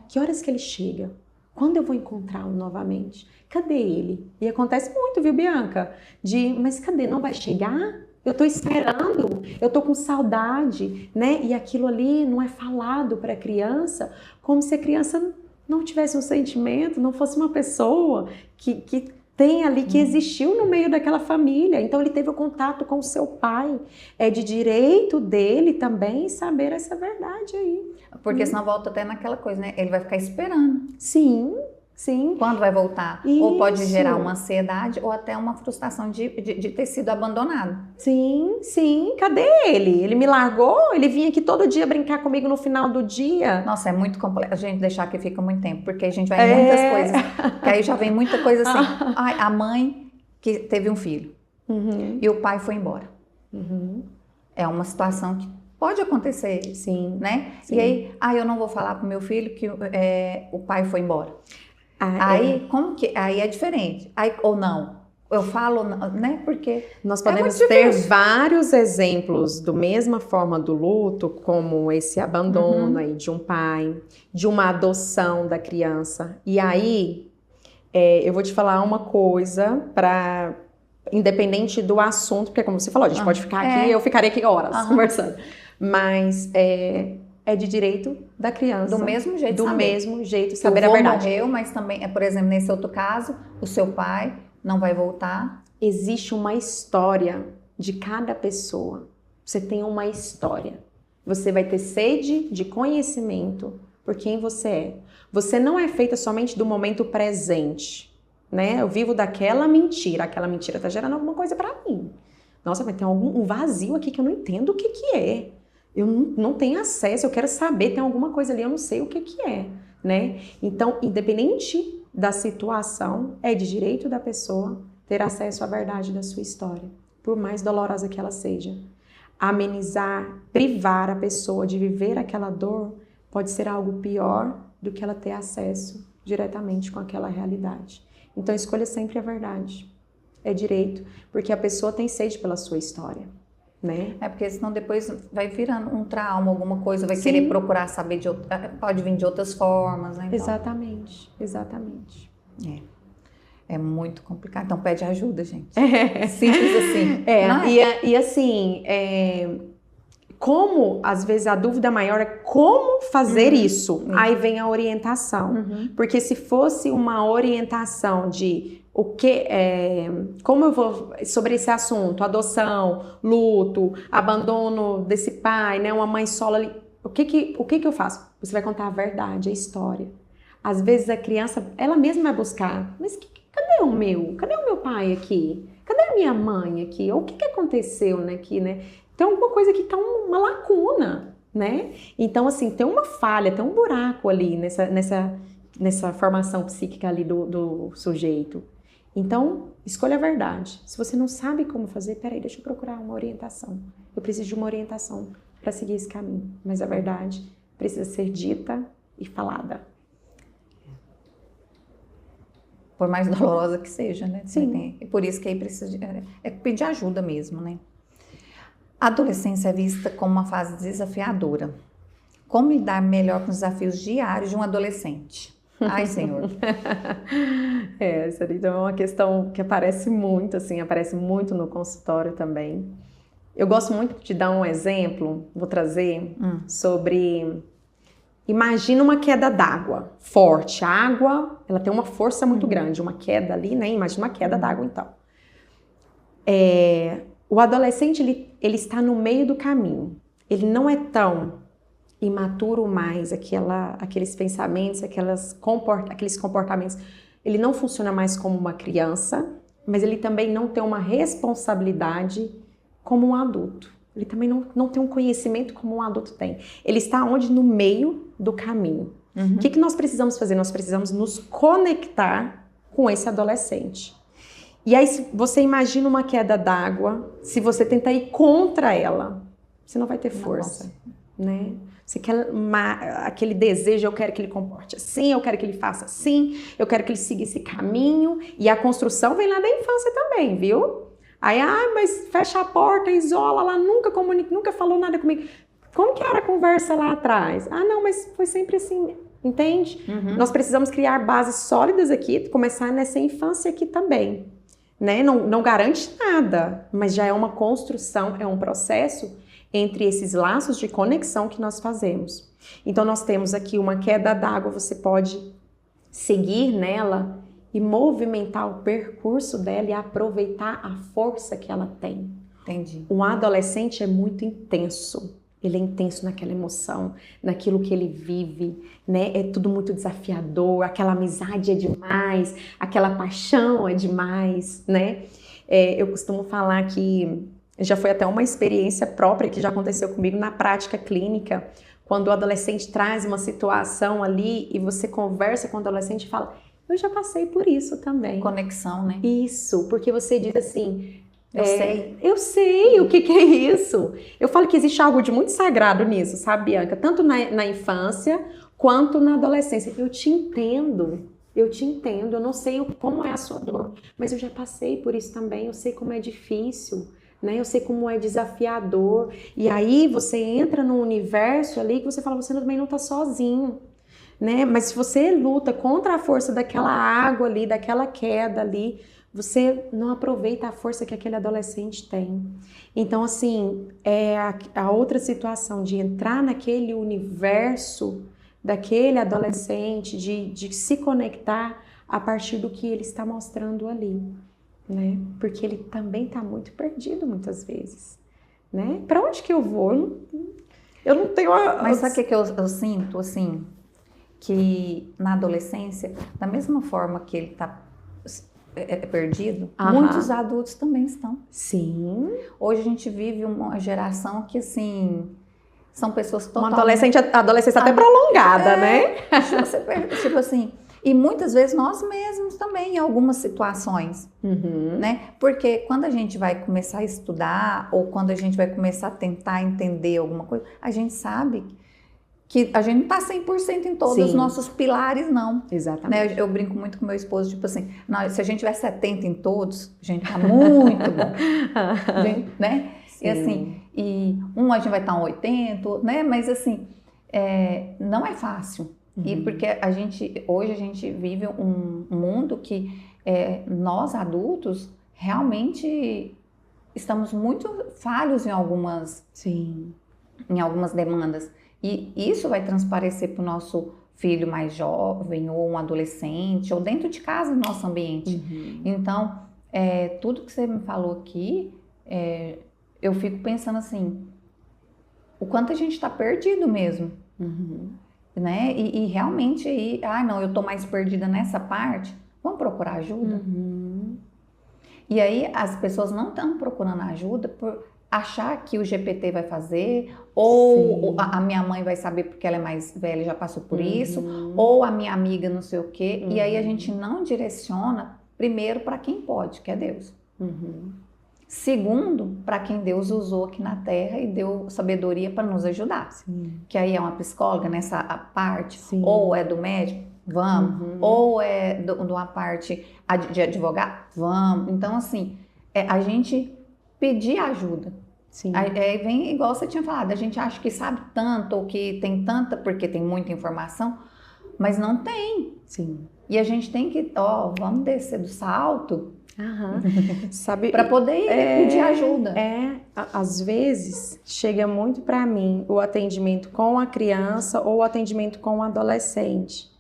Que horas que ele chega? Quando eu vou encontrá-lo novamente? Cadê ele? E acontece muito, viu, Bianca? Mas cadê? Não vai chegar? Eu tô esperando, eu tô com saudade, né? E aquilo ali não é falado para a criança, como se a criança não tivesse um sentimento, não fosse uma pessoa que tem ali, que existiu no meio daquela família. Então ele teve o contato com o seu pai. É de direito dele também saber essa verdade aí. Porque senão volta até naquela coisa, né? Ele vai ficar esperando. Sim, sim. Quando vai voltar? Isso. Ou pode gerar uma ansiedade ou até uma frustração de ter sido abandonado. Sim, sim. Cadê ele? Ele me largou? Ele vinha aqui todo dia brincar comigo no final do dia? Nossa, é muito complexo. A gente deixar que fica muito tempo, porque a gente vai em muitas coisas. Que aí já vem muita coisa assim. A mãe que teve um filho e o pai foi embora. É uma situação que pode acontecer, sim, né? Sim. E aí, eu não vou falar pro meu filho que o pai foi embora. Aí, como que... Aí é diferente. Aí, ou não. Eu falo, né? Porque nós podemos ter vários exemplos da mesma forma do luto, como esse abandono aí de um pai, de uma adoção da criança. E aí, eu vou te falar uma coisa para... Independente do assunto, porque como você falou, a gente pode ficar aqui, eu ficaria aqui horas conversando. Mas é de direito da criança. Do mesmo jeito, do mesmo jeito, saber a verdade. Morreu, mas também, por exemplo, nesse outro caso, o seu pai não vai voltar. Existe uma história de cada pessoa. Você tem uma história. Você vai ter sede de conhecimento por quem você é. Você não é feita somente do momento presente, né? Eu vivo daquela mentira. Aquela mentira tá gerando alguma coisa para mim. Nossa, mas tem um vazio aqui que eu não entendo o que é. Eu não tenho acesso, eu quero saber, tem alguma coisa ali, eu não sei o que é, né? Então, independente da situação, é de direito da pessoa ter acesso à verdade da sua história, por mais dolorosa que ela seja. Amenizar, privar a pessoa de viver aquela dor pode ser algo pior do que ela ter acesso diretamente com aquela realidade. Então, escolha sempre a verdade. É direito, porque a pessoa tem sede pela sua história, né? É porque senão depois vai virando um trauma, alguma coisa, vai querer procurar saber pode vir de outras formas, né? Então. Exatamente. É muito complicado. Então pede ajuda, gente. Simples assim. E assim, como às vezes a dúvida maior é como fazer isso, aí vem a orientação. Porque se fosse uma orientação de como eu vou sobre esse assunto, adoção, luto, abandono desse pai, né, uma mãe solo ali, o que eu faço? Você vai contar a verdade, a história. Às vezes a criança, ela mesma vai buscar, mas cadê o meu pai aqui? Cadê a minha mãe aqui? O que aconteceu, né, aqui, né? Tem alguma coisa que tá uma lacuna, né? Então, assim, tem uma falha, tem um buraco ali nessa formação psíquica ali do sujeito. Então, escolha a verdade. Se você não sabe como fazer, peraí, deixa eu procurar uma orientação. Eu preciso de uma orientação para seguir esse caminho. Mas a verdade precisa ser dita e falada. Por mais dolorosa que seja, né? Sim. E por isso que aí precisa pedir ajuda mesmo, né? A adolescência é vista como uma fase desafiadora. Como lidar melhor com os desafios diários de um adolescente? Ai, Senhor. Essa então é uma questão que aparece muito no consultório também. Eu gosto muito de dar um exemplo, vou trazer, sobre... Imagina uma queda d'água forte. A água, ela tem uma força muito grande, uma queda ali, né? Imagina uma queda d'água, então. O adolescente, ele está no meio do caminho. Ele não é tão imaturo mais, aqueles pensamentos, aqueles comportamentos. Ele não funciona mais como uma criança, mas ele também não tem uma responsabilidade como um adulto. Ele também não tem um conhecimento como um adulto tem. Ele está onde? No meio do caminho. O que nós precisamos fazer? Nós precisamos nos conectar com esse adolescente. E aí, se você imagina uma queda d'água, se você tentar ir contra ela, você não vai ter força, né? Você quer aquele desejo, eu quero que ele comporte assim, eu quero que ele faça assim, eu quero que ele siga esse caminho. E a construção vem lá da infância também, viu? Aí, mas fecha a porta, isola lá, nunca comunica, nunca falou nada comigo. Como que era a conversa lá atrás? Não, mas foi sempre assim, entende? Nós precisamos criar bases sólidas aqui, começar nessa infância aqui também. Né? Não garante nada, mas já é uma construção, é um processo entre esses laços de conexão que nós fazemos. Então, nós temos aqui uma queda d'água, você pode seguir nela e movimentar o percurso dela e aproveitar a força que ela tem. Entendi. Um adolescente é muito intenso. Ele é intenso naquela emoção, naquilo que ele vive, né? É tudo muito desafiador, aquela amizade é demais, aquela paixão é demais, né? Eu costumo falar que já foi até uma experiência própria que já aconteceu comigo na prática clínica, quando o adolescente traz uma situação ali e você conversa com o adolescente e fala, eu já passei por isso também. Conexão, né? Isso, porque você diz assim... Eu sei o que é isso. Eu falo que existe algo de muito sagrado nisso, sabe, Bianca? Tanto na infância quanto na adolescência. Eu te entendo, eu não sei como é a sua dor, mas eu já passei por isso também, eu sei como é difícil, né? Eu sei como é desafiador. E aí você entra num universo ali que você fala, você também não tá sozinho, né? Mas se você luta contra a força daquela água ali, daquela queda ali, você não aproveita a força que aquele adolescente tem. Então, assim, é a outra situação de entrar naquele universo daquele adolescente, de se conectar a partir do que ele está mostrando ali, né? Porque ele também está muito perdido muitas vezes, né? Para onde que eu vou? Eu não tenho... Mas sabe o que eu sinto, assim, que na adolescência, da mesma forma que ele está perdido, muitos adultos também estão. Sim. Hoje a gente vive uma geração que, assim, são pessoas totalmente... Uma adolescência até prolongada, né? Tipo assim, e muitas vezes nós mesmos também, em algumas situações, né? Porque quando a gente vai começar a estudar, ou quando a gente vai começar a tentar entender alguma coisa, a gente sabe que a gente não está 100% em todos os nossos pilares, não. Exatamente. Né? Eu brinco muito com meu esposo, tipo assim, se a gente tiver 70 em todos, a gente tá muito bom. Né? Sim. E assim, a gente vai estar um 80, né? Mas assim, não é fácil. E porque hoje a gente vive um mundo que nós adultos realmente estamos muito falhos em algumas demandas. E isso vai transparecer para o nosso filho mais jovem, ou um adolescente, ou dentro de casa, no nosso ambiente. Então, tudo que você me falou aqui, eu fico pensando assim, o quanto a gente está perdido mesmo. Né? E realmente, não, eu estou mais perdida nessa parte, vamos procurar ajuda? E aí, as pessoas não estão procurando ajuda por achar que o GPT vai fazer, ou a minha mãe vai saber porque ela é mais velha e já passou por isso, ou a minha amiga não sei o quê. E aí a gente não direciona, primeiro, para quem pode, que é Deus. Segundo, para quem Deus usou aqui na Terra e deu sabedoria para nos ajudar. Que aí é uma psicóloga nessa parte, ou é do médico, vamos, ou é de uma parte de advogado, vamos. Então, assim, a gente pedir ajuda. Aí vem igual você tinha falado, a gente acha que sabe tanto, ou que tem tanta, porque tem muita informação, mas não tem. E a gente tem que, vamos descer do salto para poder pedir ajuda. Às vezes chega muito para mim o atendimento com a criança ou o atendimento com o adolescente.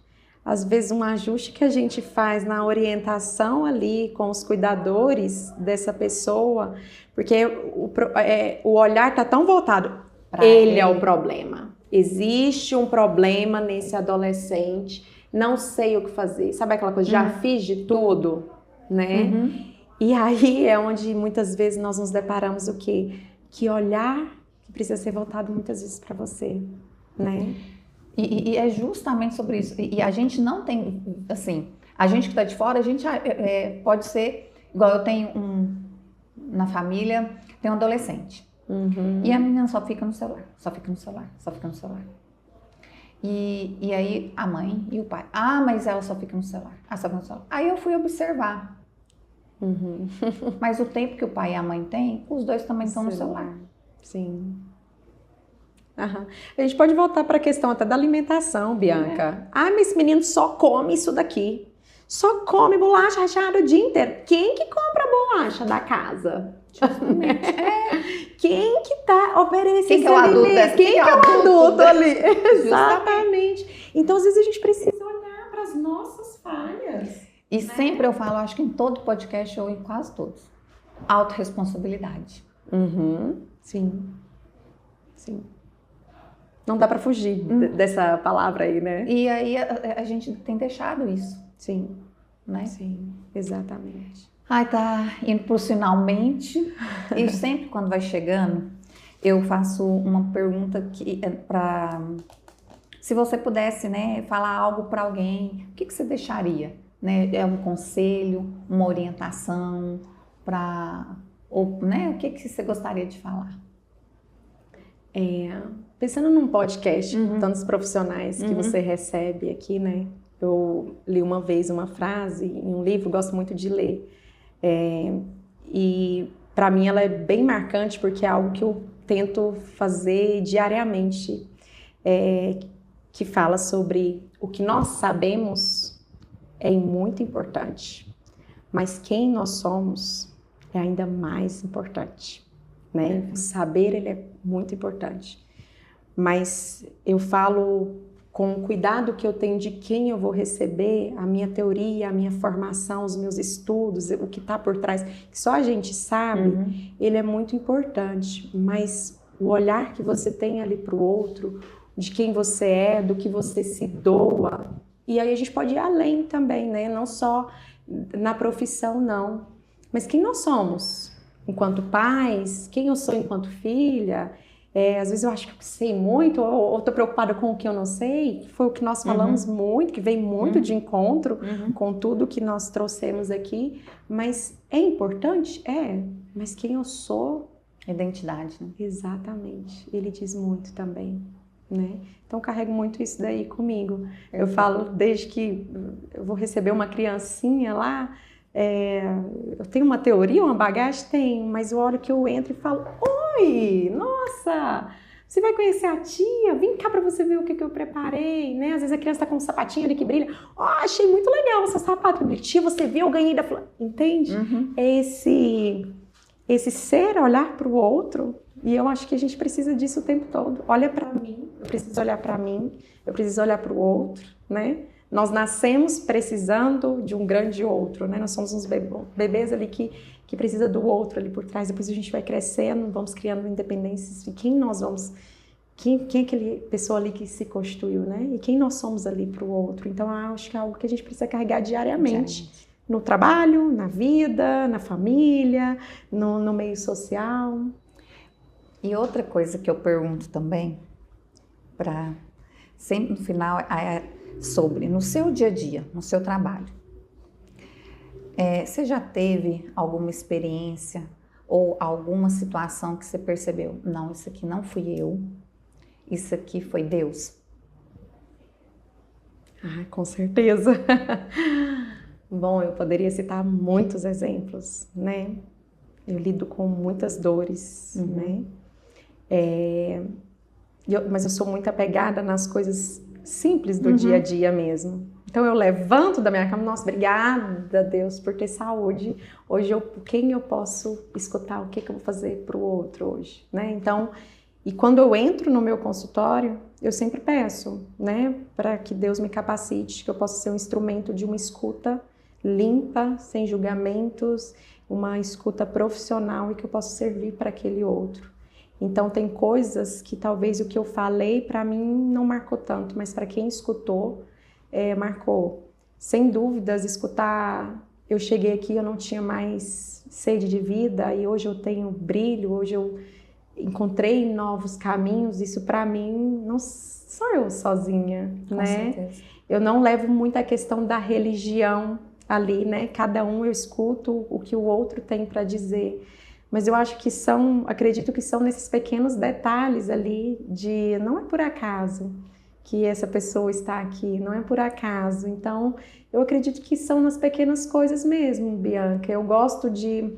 Às vezes um ajuste que a gente faz na orientação ali com os cuidadores dessa pessoa, porque o olhar está tão voltado, ele é o problema. Existe um problema nesse adolescente, não sei o que fazer. Sabe aquela coisa, já fiz de tudo, né? E aí é onde muitas vezes nós nos deparamos o quê? Que olhar que precisa ser voltado muitas vezes para você, né? E é justamente sobre isso. E a gente não tem, assim, a gente que está de fora, a gente pode ser, igual eu tenho na família, tem um adolescente. E a menina só fica no celular, só fica no celular, só fica no celular. E aí a mãe e o pai, mas ela só fica no celular, só fica no celular. Aí eu fui observar. Mas o tempo que o pai e a mãe têm, os dois também estão no celular. Sim. A gente pode voltar para a questão até da alimentação, Bianca. Mas esse menino só come isso daqui. Só come bolacha recheada o dia inteiro. Quem que compra a bolacha da casa? Quem que tá oferecendo? Quem que é o adulto? Quem que é o adulto ali? Exatamente. Então, às vezes, a gente precisa olhar para as nossas falhas. E sempre eu falo, acho que em todo podcast ou em quase todos, autorresponsabilidade. Sim. Não dá para fugir dessa palavra aí, né? E aí a gente tem deixado isso. Sim. Né? Sim, exatamente. Tá indo pro finalmente. E sempre quando vai chegando, eu faço uma pergunta que se você pudesse, né, falar algo para alguém, o que você deixaria? Né? É um conselho, uma orientação né? O que você gostaria de falar? Pensando num podcast com tantos profissionais que você recebe aqui, né? Eu li uma vez uma frase em um livro, gosto muito de ler. E para mim ela é bem marcante porque é algo que eu tento fazer diariamente, que fala sobre o que nós sabemos é muito importante, mas quem nós somos é ainda mais importante, né? O saber, ele é muito importante. Mas eu falo com o cuidado que eu tenho de quem eu vou receber, a minha teoria, a minha formação, os meus estudos, o que está por trás, que só a gente sabe, ele é muito importante, mas o olhar que você tem ali para o outro, de quem você é, do que você se doa, e aí a gente pode ir além também, né? Não só na profissão, não, mas quem nós somos enquanto pais, quem eu sou enquanto filha. Às vezes eu acho que eu sei muito, ou estou preocupada com o que eu não sei, que foi o que nós falamos muito, que vem muito de encontro com tudo que nós trouxemos aqui, mas é importante? É, mas quem eu sou... Identidade, né? Exatamente, ele diz muito também, né? Então eu carrego muito isso daí comigo. Eu falo, desde que eu vou receber uma criancinha lá, eu tenho uma teoria, uma bagagem? Tenho, mas eu olho que eu entro e falo, oi, nossa, você vai conhecer a tia? Vem cá para você ver o que eu preparei, né? Às vezes a criança tá com um sapatinho ali que brilha, achei muito legal esse sapato, tia, você viu, eu ganhei da fulana, entende? É esse ser, olhar para o outro, e eu acho que a gente precisa disso o tempo todo. Olha para mim, eu preciso olhar para mim, eu preciso olhar para o outro, né? Nós nascemos precisando de um grande outro, né? Nós somos uns bebês ali que precisa do outro ali por trás. Depois a gente vai crescendo, vamos criando independências de quem nós vamos... Quem é aquela pessoa ali que se constituiu, né? E quem nós somos ali para o outro. Então, eu acho que é algo que a gente precisa carregar diariamente. No trabalho, na vida, na família, no meio social. E outra coisa que eu pergunto também, sempre no final, sobre no seu dia a dia, no seu trabalho. Você já teve alguma experiência ou alguma situação que você percebeu? Não, isso aqui não fui eu, isso aqui foi Deus? Com certeza. Bom, eu poderia citar muitos exemplos, né? Eu lido com muitas dores, né? Mas eu sou muito apegada nas coisas simples do dia a dia mesmo. Então eu levanto da minha cama, nossa, obrigada Deus por ter saúde. Hoje quem eu posso escutar, o que eu vou fazer para o outro hoje, né? Então, e quando eu entro no meu consultório, eu sempre peço, né, para que Deus me capacite, que eu possa ser um instrumento de uma escuta limpa, sem julgamentos, uma escuta profissional e que eu possa servir para aquele outro. Então tem coisas que talvez o que eu falei para mim não marcou tanto, mas para quem escutou, marcou. Sem dúvidas, escutar, eu cheguei aqui, eu não tinha mais sede de vida e hoje eu tenho brilho, hoje eu encontrei novos caminhos, isso para mim não sou eu sozinha, Com né? certeza. Eu não levo muito a questão da religião ali, né? Cada um eu escuto o que o outro tem para dizer. Mas eu acho que acredito que são nesses pequenos detalhes ali não é por acaso que essa pessoa está aqui, não é por acaso. Então, eu acredito que são nas pequenas coisas mesmo, Bianca. Eu gosto de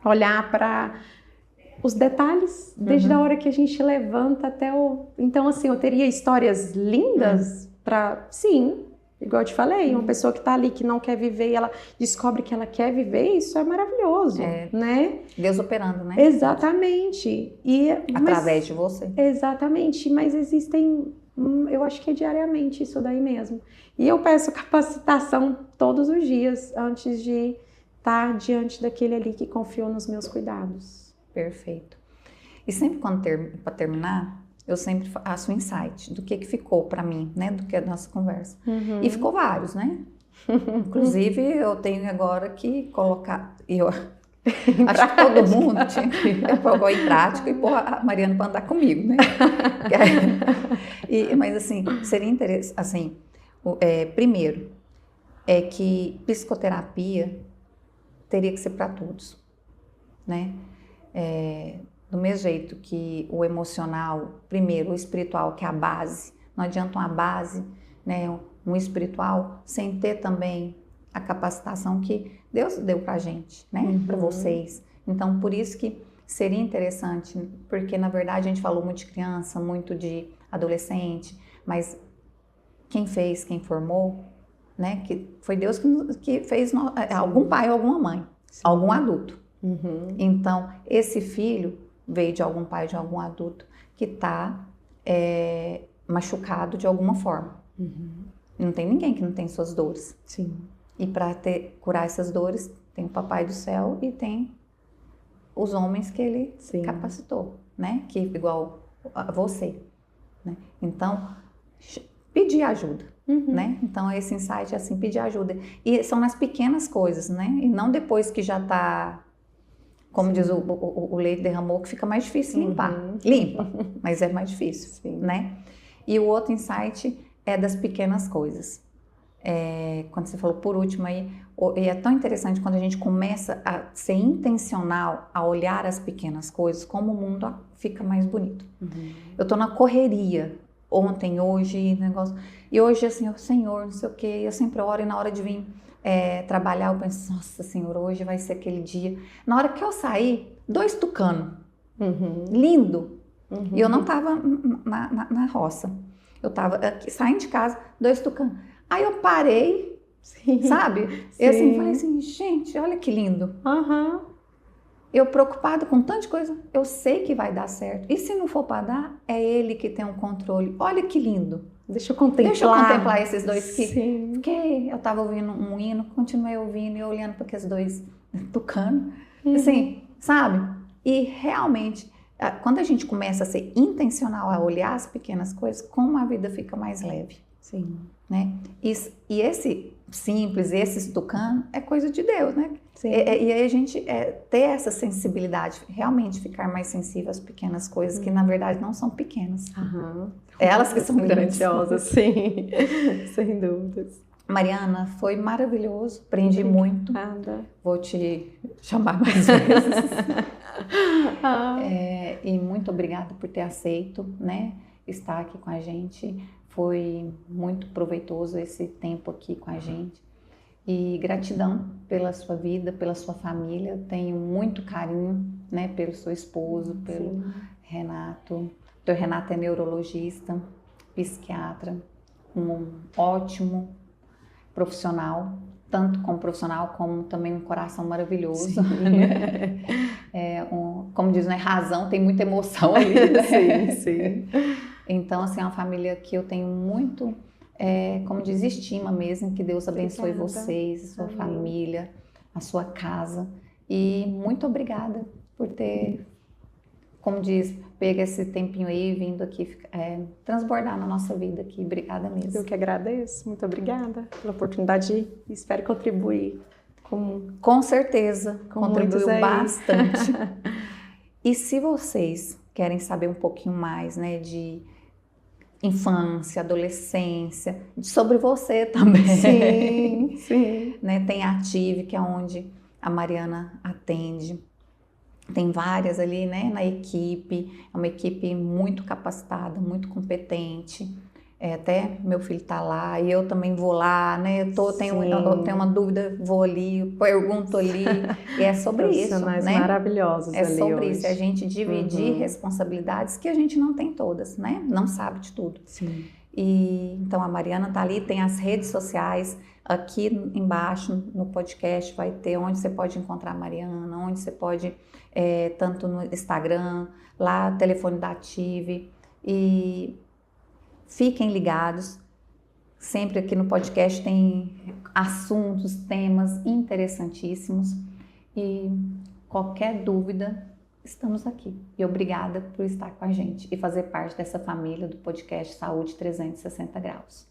olhar para os detalhes, desde a hora que a gente levanta até Então, assim, eu teria histórias lindas Sim, igual eu te falei, uma pessoa que está ali, que não quer viver e ela descobre que ela quer viver, isso é maravilhoso, né? Deus operando, né? Exatamente. Através de você. Exatamente, mas existem, eu acho que é diariamente isso daí mesmo. E eu peço capacitação todos os dias, antes de estar diante daquele ali que confiou nos meus cuidados. Perfeito. E sempre para terminar, eu sempre faço um insight do que ficou para mim, né? Do que é a nossa conversa. E ficou vários, né? Inclusive, eu tenho agora que colocar... Acho que todo mundo tinha que pôr em prática e pôr a Mariana para andar comigo, né? Mas assim, seria interessante, assim, primeiro, é que psicoterapia teria que ser para todos, né? Do mesmo jeito que o emocional, primeiro, o espiritual, que é a base, não adianta uma base, né, um espiritual, sem ter também a capacitação que Deus deu pra gente, né, para vocês. Então, por isso que seria interessante, porque na verdade a gente falou muito de criança, muito de adolescente, mas quem fez, quem formou, né? Que foi Deus que fez algum pai ou alguma mãe, algum adulto. Então, esse filho veio de algum pai, de algum adulto que está machucado de alguma forma. Não tem ninguém que não tem suas dores. Sim. E para curar essas dores, tem o Papai do Céu e tem os homens que ele capacitou, né? Que igual a você, né? Então, pedir ajuda, né? Então, esse insight é assim, pedir ajuda. E são nas pequenas coisas, né? E não depois que já está, como diz o leite derramou, que fica mais difícil limpar. Limpa, mas é mais difícil, né? E o outro insight é das pequenas coisas. Quando você falou por último aí, e é tão interessante quando a gente começa a ser intencional, a olhar as pequenas coisas, como o mundo fica mais bonito. Eu tô na correria, ontem, hoje, negócio, e hoje assim, Senhor, não sei o que, eu sempre oro e na hora de vir trabalhar, eu penso, nossa Senhor, hoje vai ser aquele dia. Na hora que eu saí, 2 tucanos, lindo, e eu não tava na roça, eu tava aqui, saindo de casa, 2 tucanos. Aí eu parei, sabe? Eu assim, falei assim, gente, olha que lindo. Eu preocupada com tanta coisa, eu sei que vai dar certo. E se não for para dar, é ele que tem um controle. Olha que lindo. Deixa eu contemplar esses 2 aqui. Porque eu tava ouvindo um hino, continuei ouvindo e olhando para aqueles 2 tucanos. Assim, sabe? E realmente, quando a gente começa a ser intencional a olhar as pequenas coisas, como a vida fica mais leve. Né? E esse simples, esse tucano é coisa de Deus, né? E aí a gente ter essa sensibilidade, realmente ficar mais sensível às pequenas coisas, que na verdade não são pequenas. Elas que são grandiosas. Sim, sem dúvidas. Mariana, foi maravilhoso, aprendi muito. Vou te chamar mais vezes. E muito obrigada por ter aceito, né, estar aqui com a gente. Foi muito proveitoso esse tempo aqui com a gente. E gratidão pela sua vida, pela sua família. Eu tenho muito carinho, né, pelo seu esposo, pelo Renato. O Renato é neurologista, psiquiatra, um ótimo profissional, tanto como profissional como também um coração maravilhoso. Né? Como diz, né, razão, tem muita emoção ali. Né? Então, assim, é uma família que eu tenho muito, como diz, estima mesmo, que Deus abençoe vocês, a sua família, a sua casa. E muito obrigada por ter, como diz, pego esse tempinho aí, vindo aqui transbordar na nossa vida aqui. Obrigada mesmo. Eu que agradeço, muito obrigada pela oportunidade e espero contribuir. Com certeza, contribuiu bastante. E se vocês querem saber um pouquinho mais, né, de infância, adolescência, sobre você também. Sim. Né? Tem a Ative, que é onde a Mariana atende. Tem várias ali, né, na equipe. É uma equipe muito capacitada, muito competente. Até meu filho tá lá e eu também vou lá, né? Eu tenho uma dúvida, vou ali, pergunto ali. E é sobre isso, né? Maravilhosos ali sobre hoje. isso, é a gente dividir responsabilidades que a gente não tem todas, né? Não sabe de tudo. E então a Mariana tá ali, tem as redes sociais. Aqui embaixo no podcast vai ter onde você pode encontrar a Mariana, onde você pode, tanto no Instagram, lá, telefone da Ative. E fiquem ligados, sempre aqui no podcast tem assuntos, temas interessantíssimos e qualquer dúvida, estamos aqui. E obrigada por estar com a gente e fazer parte dessa família do podcast Saúde 360 Graus.